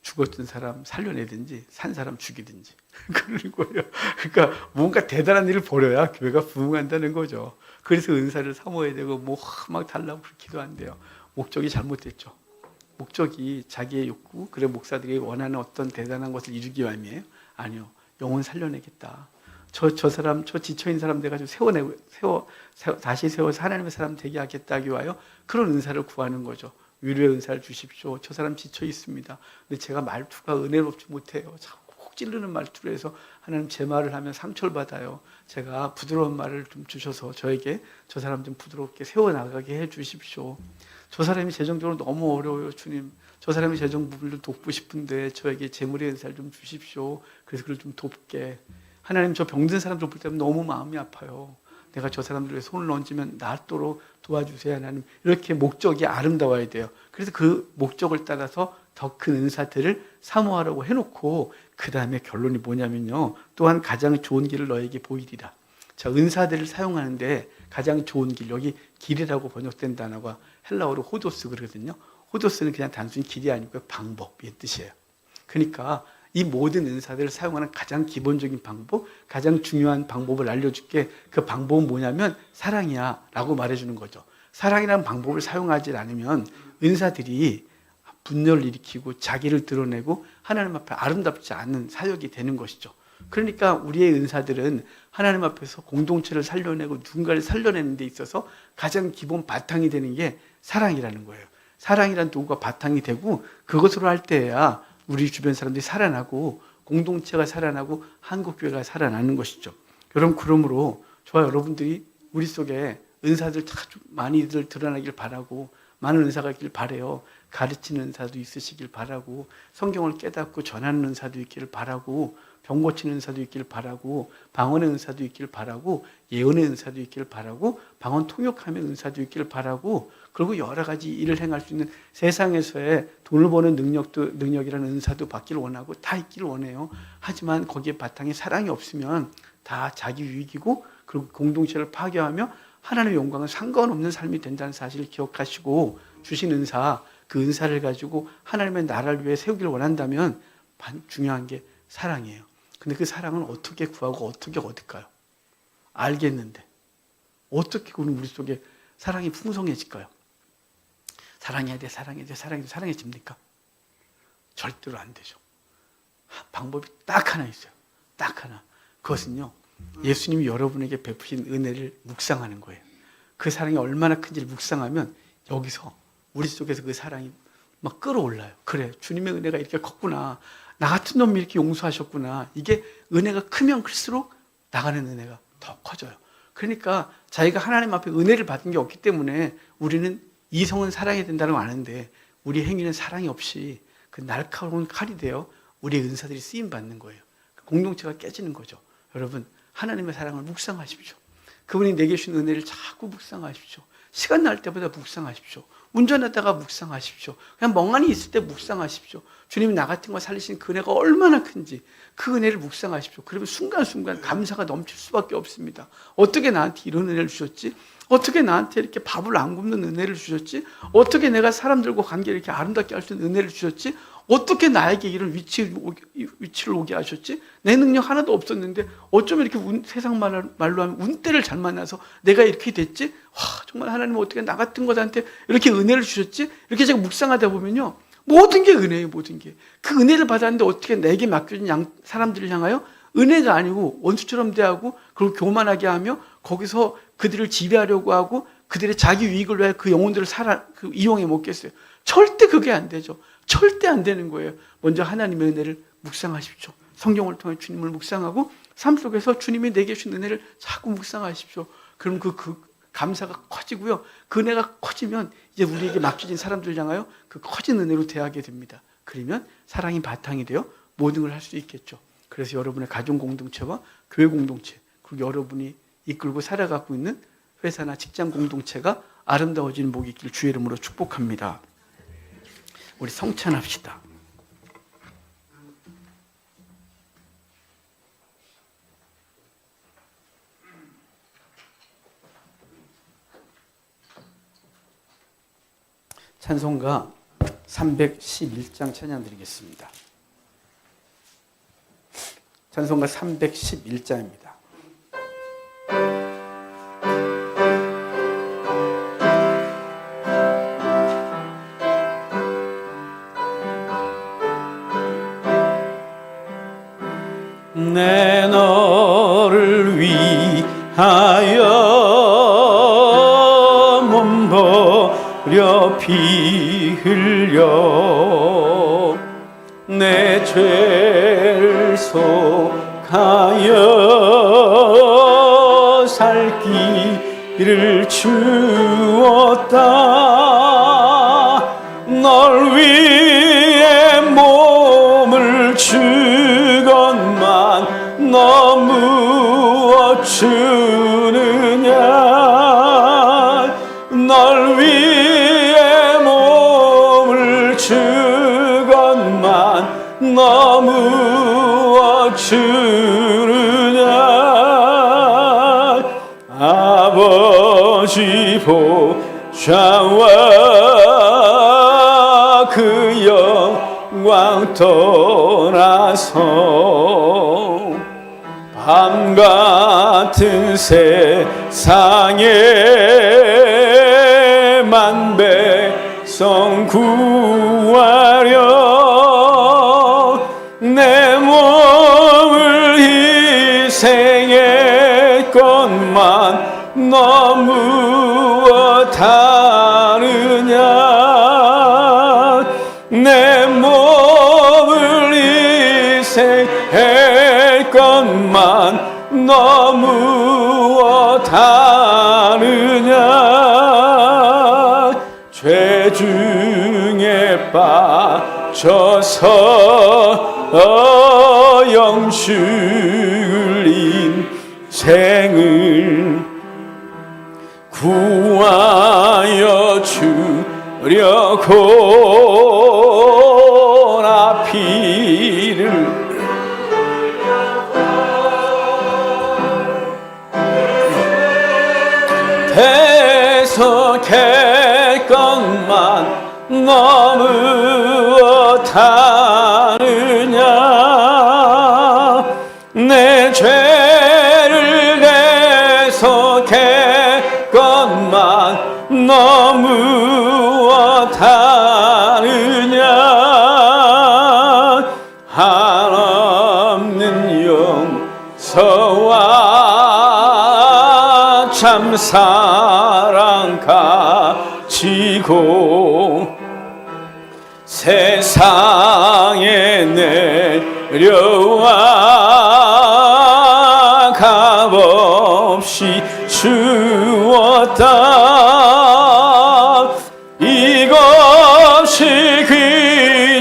Speaker 1: 죽었던 사람 살려내든지 산 사람 죽이든지 그러는 거예요. 그러니까 뭔가 대단한 일을 벌여야 교회가 부흥한다는 거죠. 그래서 은사를 사모해야 되고 뭐 막 달라고 그렇게도 안 돼요. 목적이 잘못됐죠. 목적이 자기의 욕구, 그래 목사들이 원하는 어떤 대단한 것을 이루기 위함이에요? 아니요. 영혼 살려내겠다. 저 사람, 저 지쳐있는 사람 돼가지고 다시 세워서 하나님의 사람 되게 하겠다기 위하여 그런 은사를 구하는 거죠. 위로의 은사를 주십시오. 저 사람 지쳐 있습니다. 근데 제가 말투가 은혜롭지 못해요. 자꾸 콕 찌르는 말투로 해서 하나님 제 말을 하면 상처를 받아요. 제가 부드러운 말을 좀 주셔서 저에게 저 사람 좀 부드럽게 세워나가게 해 주십시오. 저 사람이 재정적으로 너무 어려워요, 주님. 저 사람이 재정 부분을 돕고 싶은데 저에게 재물의 은사를 좀 주십시오. 그래서 그걸 좀 돕게. 하나님 저 병든 사람들 볼 때면 너무 마음이 아파요. 내가 저 사람들에 손을 얹으면 낫도록 도와주세요. 하나님. 이렇게 목적이 아름다워야 돼요. 그래서 그 목적을 따라서 더 큰 은사들을 사모하라고 해놓고 그 다음에 결론이 뭐냐면요. 또한 가장 좋은 길을 너에게 보이리라. 자, 은사들을 사용하는데 가장 좋은 길, 여기 길이라고 번역된 단어가 헬라어로 호도스 그러거든요. 호도스는 그냥 단순히 길이 아니고 방법의 뜻이에요. 그러니까 이 모든 은사들을 사용하는 가장 기본적인 방법, 가장 중요한 방법을 알려줄게. 그 방법은 뭐냐면 사랑이야 라고 말해주는 거죠. 사랑이라는 방법을 사용하지 않으면 은사들이 분열을 일으키고 자기를 드러내고 하나님 앞에 아름답지 않은 사역이 되는 것이죠. 그러니까 우리의 은사들은 하나님 앞에서 공동체를 살려내고 누군가를 살려내는 데 있어서 가장 기본 바탕이 되는 게 사랑이라는 거예요. 사랑이라는 도구가 바탕이 되고 그것으로 할 때야 우리 주변 사람들이 살아나고 공동체가 살아나고 한국교회가 살아나는 것이죠. 여러분 그러므로 저와 여러분들이 우리 속에 은사들 참 많이들 드러나길 바라고 많은 은사가 있길 바라요. 가르치는 은사도 있으시길 바라고 성경을 깨닫고 전하는 은사도 있기를 바라고 병 고치는 은사도 있기를 바라고 방언의 은사도 있기를 바라고 예언의 은사도 있기를 바라고 방언 통역함의 은사도 있기를 바라고 그리고 여러 가지 일을 행할 수 있는 세상에서의 돈을 버는 능력이라는 은사도 받기를 원하고 다 있기를 원해요. 하지만 거기에 바탕에 사랑이 없으면 다 자기 유익이고 그리고 공동체를 파괴하며 하나님의 영광은 상관없는 삶이 된다는 사실을 기억하시고 주신 은사, 그 은사를 가지고 하나님의 나라를 위해 세우기를 원한다면 중요한 게 사랑이에요. 근데 그 사랑은 어떻게 구하고 어떻게 얻을까요? 알겠는데 어떻게 우리 속에 사랑이 풍성해질까요? 사랑해야 돼, 사랑해야 돼, 사랑해집니까? 절대로 안 되죠. 방법이 딱 하나 있어요. 딱 하나. 그것은요, 예수님이 여러분에게 베푸신 은혜를 묵상하는 거예요. 그 사랑이 얼마나 큰지를 묵상하면 여기서 우리 속에서 그 사랑이 막 끌어올라요. 그래, 주님의 은혜가 이렇게 컸구나. 나 같은 놈이 이렇게 용서하셨구나. 이게 은혜가 크면 클수록 나가는 은혜가 더 커져요. 그러니까 자기가 하나님 앞에 은혜를 받은 게 없기 때문에 우리는 이성은 사랑해야 된다는 걸 아는데 우리 행위는 사랑이 없이 그 날카로운 칼이 되어 우리의 은사들이 쓰임받는 거예요. 공동체가 깨지는 거죠. 여러분, 하나님의 사랑을 묵상하십시오. 그분이 내게 주신 은혜를 자꾸 묵상하십시오. 시간 날 때마다 묵상하십시오. 운전하다가 묵상하십시오. 그냥 멍하니 있을 때 묵상하십시오. 주님이 나 같은 거 살리신 그 은혜가 얼마나 큰지 그 은혜를 묵상하십시오. 그러면 순간순간 감사가 넘칠 수밖에 없습니다. 어떻게 나한테 이런 은혜를 주셨지? 어떻게 나한테 이렇게 밥을 안 굶는 은혜를 주셨지? 어떻게 내가 사람들과 관계를 이렇게 아름답게 할 수 있는 은혜를 주셨지? 어떻게 나에게 이런 위치를 오게 하셨지? 내 능력 하나도 없었는데 어쩜 이렇게 세상 말로 하면 운때를 잘 만나서 내가 이렇게 됐지? 와, 정말 하나님은 어떻게 나 같은 것한테 이렇게 은혜를 주셨지? 이렇게 제가 묵상하다 보면요, 모든 게 은혜예요. 모든 게. 그 은혜를 받았는데 어떻게 내게 맡겨진 사람들을 향하여 은혜가 아니고 원수처럼 대하고 그리고 교만하게 하며 거기서 그들을 지배하려고 하고 그들의 자기 유익을 위해 그 영혼들을 이용해 먹겠어요. 절대 그게 안 되죠. 절대 안 되는 거예요. 먼저 하나님의 은혜를 묵상하십시오. 성경을 통해 주님을 묵상하고 삶 속에서 주님이 내게 주신 은혜를 자꾸 묵상하십시오. 그럼 그 감사가 커지고요. 그 은혜가 커지면 이제 우리에게 맡겨진 사람들 향하여 그 커진 은혜로 대하게 됩니다. 그러면 사랑이 바탕이 되어 모든 걸 할 수 있겠죠. 그래서 여러분의 가정 공동체와 교회 공동체, 그리고 여러분이 이끌고 살아가고 있는 회사나 직장 공동체가 아름다워지는 복이 있기를 주의 이름으로 축복합니다. 우리 성찬합시다. 찬송가 311장 찬양 드리겠습니다. 찬송가 311장입니다. 내 너를 위하여 몸버려 피 흘려 내 죄를 속하여 살 길을 주었다. 널 위해 몸을 주건만 너 무엇 주느냐. 널 위해 몸을 주건만 너 무엇 주느냐. 아버지 보좌와 그 영광 떠나서 밤 같은 세상에만 백성 구하려 내 몸을 희생했건만 너 무엇 다르냐. 내 몸을 희생했건만 너 무엇 다르냐. 죄 중에 빠져서 영죽을 인생을 구하여 주려고 나 피를 해석했건만 너무 다르냐. 내 죄를 해석했건만 너무 다르냐. 한없는 용서와 참 사랑 가지고 세상에 내려와 값없이 주었다. 이것이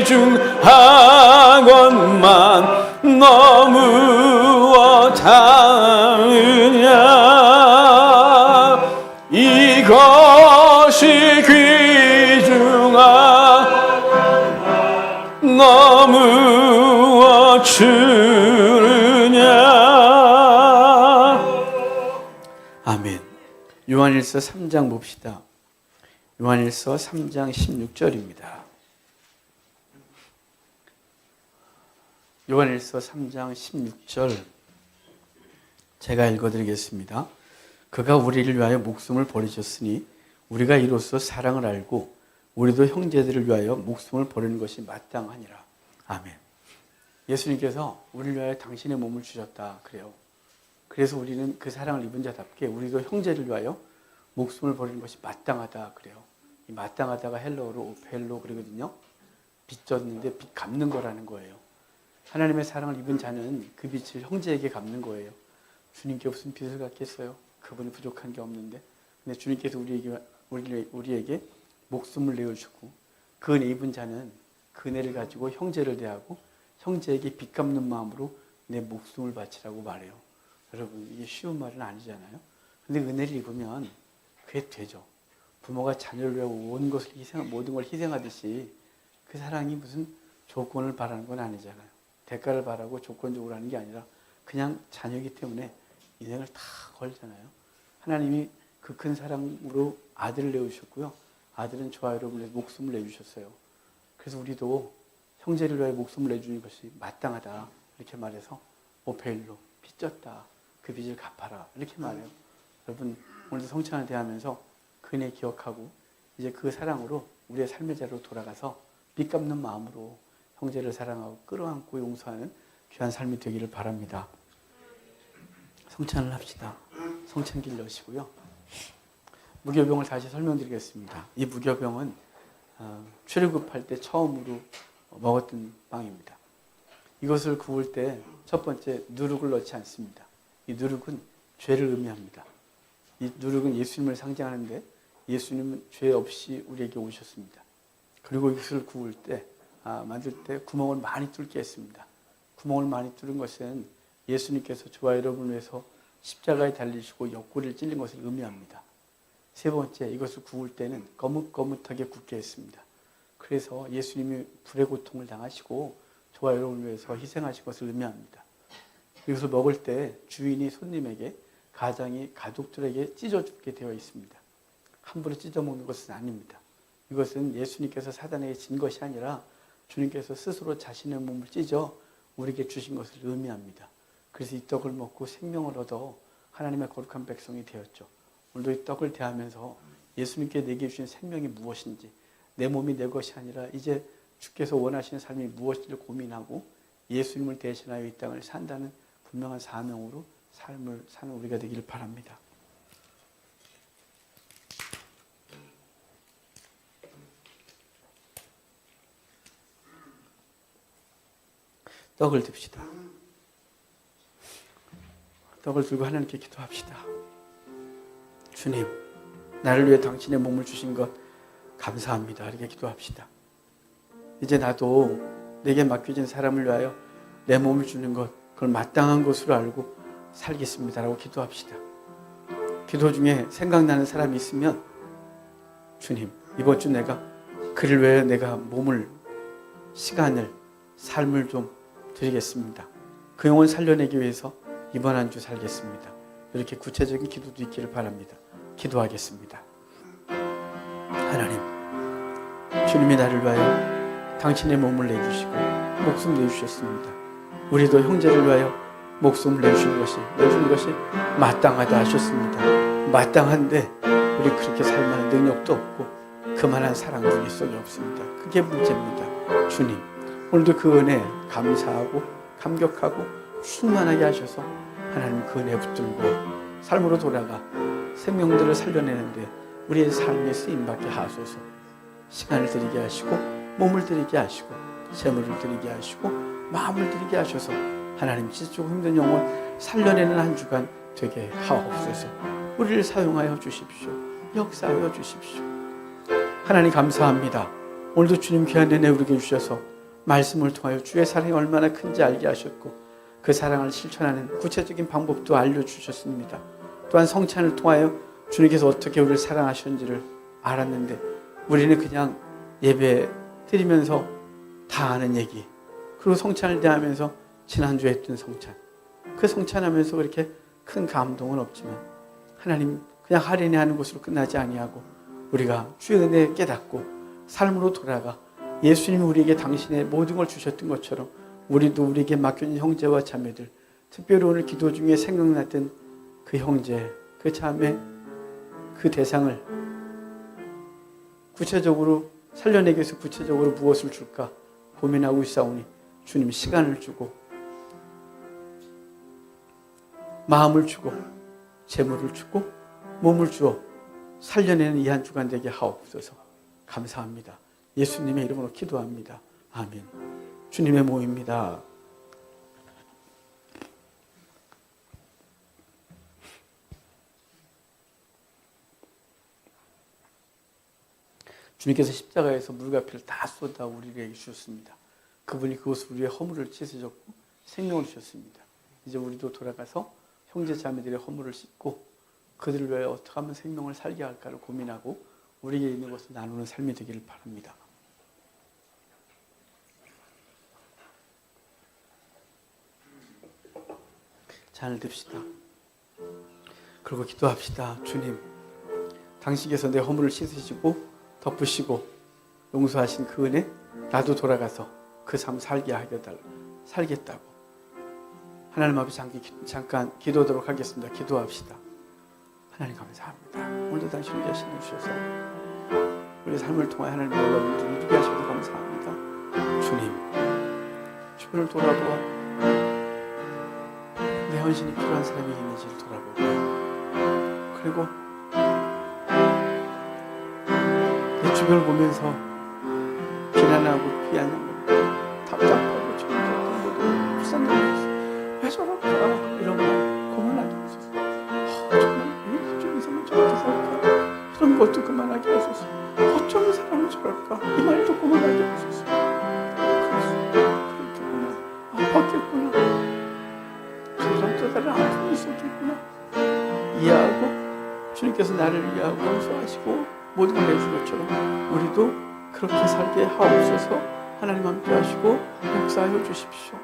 Speaker 1: 귀중하건만 너무 다르냐. 이것이 귀중하건만 너무 주느냐. 아멘. 요한일서 3장 봅시다. 요한일서 3장 16절입니다. 요한일서 3장 16절 제가 읽어드리겠습니다. 그가 우리를 위하여 목숨을 버리셨으니 우리가 이로써 사랑을 알고 우리도 형제들을 위하여 목숨을 버리는 것이 마땅하니라. 아멘. 예수님께서 우리를 위하여 당신의 몸을 주셨다 그래요. 그래서 우리는 그 사랑을 입은 자답게 우리도 형제를 위하여 목숨을 버리는 것이 마땅하다 그래요. 이 마땅하다가 헬러어로 오펠로 그러거든요. 빚 졌는데 빚 갚는 거라는 거예요. 하나님의 사랑을 입은 자는 그 빚을 형제에게 갚는 거예요. 주님께 무슨 빚을 갚겠어요? 그분이 부족한 게 없는데. 근데 주님께서 우리에게 목숨을 내어주고 그 은혜 입은 자는 그 은혜를 가지고 형제를 대하고 형제에게 빚 갚는 마음으로 내 목숨을 바치라고 말해요. 여러분, 이게 쉬운 말은 아니잖아요. 근데 은혜를 입으면 그게 되죠. 부모가 자녀를 위하여 모든 걸 희생하듯이 그 사랑이 무슨 조건을 바라는 건 아니잖아요. 대가를 바라고 조건적으로 하는 게 아니라 그냥 자녀이기 때문에 인생을 다 걸잖아요. 하나님이 그 큰 사랑으로 아들을 내주셨고요. 아들은 저와 여러분을 위해서 목숨을 내주셨어요. 그래서 우리도 형제를 위하여 목숨을 내주는 것이 마땅하다 이렇게 말해서 오페일로 빚졌다. 그 빚을 갚아라 이렇게 말해요. 여러분, 오늘도 성찬을 대하면서 그 은혜 기억하고 이제 그 사랑으로 우리의 삶의 자리로 돌아가서 빚 갚는 마음으로 형제를 사랑하고 끌어안고 용서하는 귀한 삶이 되기를 바랍니다. 성찬을 합시다. 성찬기를 여시고요. 무교병을 다시 설명드리겠습니다. 이 무교병은 출애굽할 때 처음으로 먹었던 빵입니다. 이것을 구울 때 첫 번째 누룩을 넣지 않습니다. 이 누룩은 죄를 의미합니다. 이 누룩은 예수님을 상징하는데 예수님은 죄 없이 우리에게 오셨습니다. 그리고 이것을 구울 때 만들 때 구멍을 많이 뚫게 했습니다. 구멍을 많이 뚫은 것은 예수님께서 저와 여러분을 위해서 십자가에 달리시고 옆구리를 찔린 것을 의미합니다. 세 번째, 이것을 구울 때는 거뭇거뭇하게 굽게 했습니다. 그래서 예수님이 불의 고통을 당하시고 저와 여러분을 위해서 희생하신 것을 의미합니다. 이것을 먹을 때 주인이 손님에게 가장이 가족들에게 찢어 죽게 되어 있습니다. 함부로 찢어 먹는 것은 아닙니다. 이것은 예수님께서 사단에게 진 것이 아니라 주님께서 스스로 자신의 몸을 찢어 우리에게 주신 것을 의미합니다. 그래서 이 떡을 먹고 생명을 얻어 하나님의 거룩한 백성이 되었죠. 오늘도 이 떡을 대하면서 예수님께 내게 주신 생명이 무엇인지, 내 몸이 내 것이 아니라 이제 주께서 원하시는 삶이 무엇인지를 고민하고 예수님을 대신하여 이 땅을 산다는 분명한 사명으로 삶을 사는 우리가 되기를 바랍니다. 떡을 듭시다. 떡을 들고 하나님께 기도합시다. 주님, 나를 위해 당신의 몸을 주신 것 감사합니다. 이렇게 기도합시다. 이제 나도 내게 맡겨진 사람을 위하여 내 몸을 주는 것, 그걸 마땅한 것으로 알고 살겠습니다라고 기도합시다. 기도 중에 생각나는 사람이 있으면 주님, 이번 주 내가 그를 위해 내가 몸을, 시간을, 삶을 좀 드리겠습니다. 그 영혼 살려내기 위해서 이번 한 주 살겠습니다. 이렇게 구체적인 기도도 있기를 바랍니다. 기도하겠습니다. 하나님, 주님이 나를 위하여 당신의 몸을 내주시고 목숨 내주셨습니다. 우리도 형제를 위하여 목숨을 내주는 것이 마땅하다 하셨습니다. 마땅한데 우리 그렇게 살 만한 능력도 없고 그만한 사랑도 우리 속에 없습니다. 그게 문제입니다. 주님, 오늘도 그 은혜 감사하고 감격하고 충만하게 하셔서 하나님 그 은혜 붙들고 삶으로 돌아가 생명들을 살려내는데 우리의 삶에 쓰임받게 하소서. 시간을 드리게 하시고 몸을 드리게 하시고 재물을 드리게 하시고 마음을 드리게 하셔서 하나님 지치고 힘든 영혼 살려내는 한 주간 되게 하옵소서. 우리를 사용하여 주십시오. 역사하여 주십시오. 하나님 감사합니다. 오늘도 주님 귀한 은혜 우리에게 주셔서 말씀을 통하여 주의 사랑이 얼마나 큰지 알게 하셨고 그 사랑을 실천하는 구체적인 방법도 알려주셨습니다. 또한 성찬을 통하여 주님께서 어떻게 우리를 사랑하셨는지를 알았는데 우리는 그냥 예배 드리면서 다 아는 얘기, 그리고 성찬을 대하면서 지난주에 했던 성찬, 그 성찬하면서 그렇게 큰 감동은 없지만 하나님 그냥 할인하는 것으로 끝나지 아니하고 우리가 주의 은혜에 깨닫고 삶으로 돌아가 예수님이 우리에게 당신의 모든 걸 주셨던 것처럼 우리도 우리에게 맡겨진 형제와 자매들, 특별히 오늘 기도 중에 생각났던 그 형제, 그 자매, 그 대상을 구체적으로 살려내기 위해서 구체적으로 무엇을 줄까 고민하고 있사오니 주님 시간을 주고 마음을 주고 재물을 주고 몸을 주어 살려내는 이 한 주간 되게 하옵소서. 감사합니다. 예수님의 이름으로 기도합니다. 아멘. 주님의 모입니다. 주님께서 십자가에서 물과 피를 다 쏟아 우리에게 주셨습니다. 그분이 그것을 우리의 허물을 씻으셨고 생명을 주셨습니다. 이제 우리도 돌아가서 형제 자매들의 허물을 씻고 그들을 위해 어떻게 하면 생명을 살게 할까를 고민하고 우리에게 있는 것을 나누는 삶이 되기를 바랍니다. 잔을 듭시다. 그리고 기도합시다. 주님, 당신께서 내 허물을 씻으시고 덮으시고 용서하신 그 은혜 나도 돌아가서 그 삶 살게 살겠다고 하나님 앞에 잠깐 기도하도록 하겠습니다. 기도합시다. 하나님 감사합니다. 오늘도 당신이 계시는 주셔서 우리 삶을 통해 하나님의 놀라움을 누리게 하셔서 감사합니다. 주님, 주변을 돌아보아 내 헌신이 필요한 사람이 있는지를 돌아보고 그리고 내 주변을 보면서 비난하고 피하는 답답하고 정말 모두 불쌍하게 왜 저럴까 이런 말 그만하게 하소서. 정말 왜 좀 이상한 저렇게 살까 이런 것도 그만하게 하소서. 어쩌면 사람은 저럴까 이 말도 그만하게 하소서. 그렇겠구나. 아팠겠구나. 저 사람 또 다른 아픔이 있었겠구나. 이해하고 주님께서 나를 이해하고 용서하시고 모든 걸 내준 것처럼 우리도 그렇게 살게 하옵소서. 하나님 함께 하시고 역사하여 주십시오.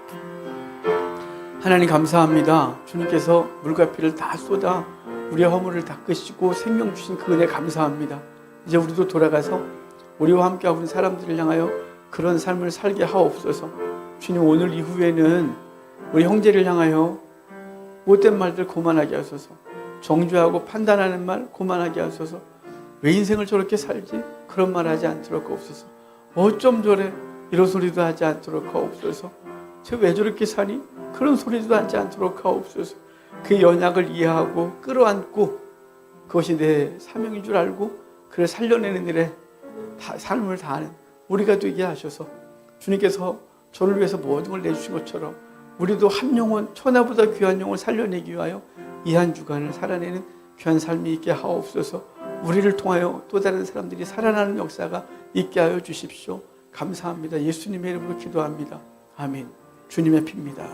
Speaker 1: 하나님 감사합니다. 주님께서 물과 피를 다 쏟아 우리의 허물을 닦으시고 생명 주신 그 은혜 감사합니다. 이제 우리도 돌아가서 우리와 함께하고 있는 사람들을 향하여 그런 삶을 살게 하옵소서. 주님, 오늘 이후에는 우리 형제를 향하여 못된 말들 그만하게 하소서. 정죄하고 판단하는 말 그만하게 하소서. 왜 인생을 저렇게 살지? 그런 말 하지 않도록 하옵소서. 어쩜 저래? 이런 소리도 하지 않도록 하옵소서. 저 왜 저렇게 사니? 그런 소리도 하지 않도록 하옵소서. 그 연약을 이해하고 끌어안고 그것이 내 사명인 줄 알고 그를 살려내는 일에 삶을 다하는 우리가 되게 하셔서 주님께서 저를 위해서 모든 걸 내주신 것처럼 우리도 한 영혼, 천하보다 귀한 영혼을 살려내기 위하여 이 한 주간을 살아내는 귀한 삶이 있게 하옵소서. 우리를 통하여 또 다른 사람들이 살아나는 역사가 있게 하여 주십시오. 감사합니다. 예수님의 이름으로 기도합니다. 아멘. 주님의 피입니다.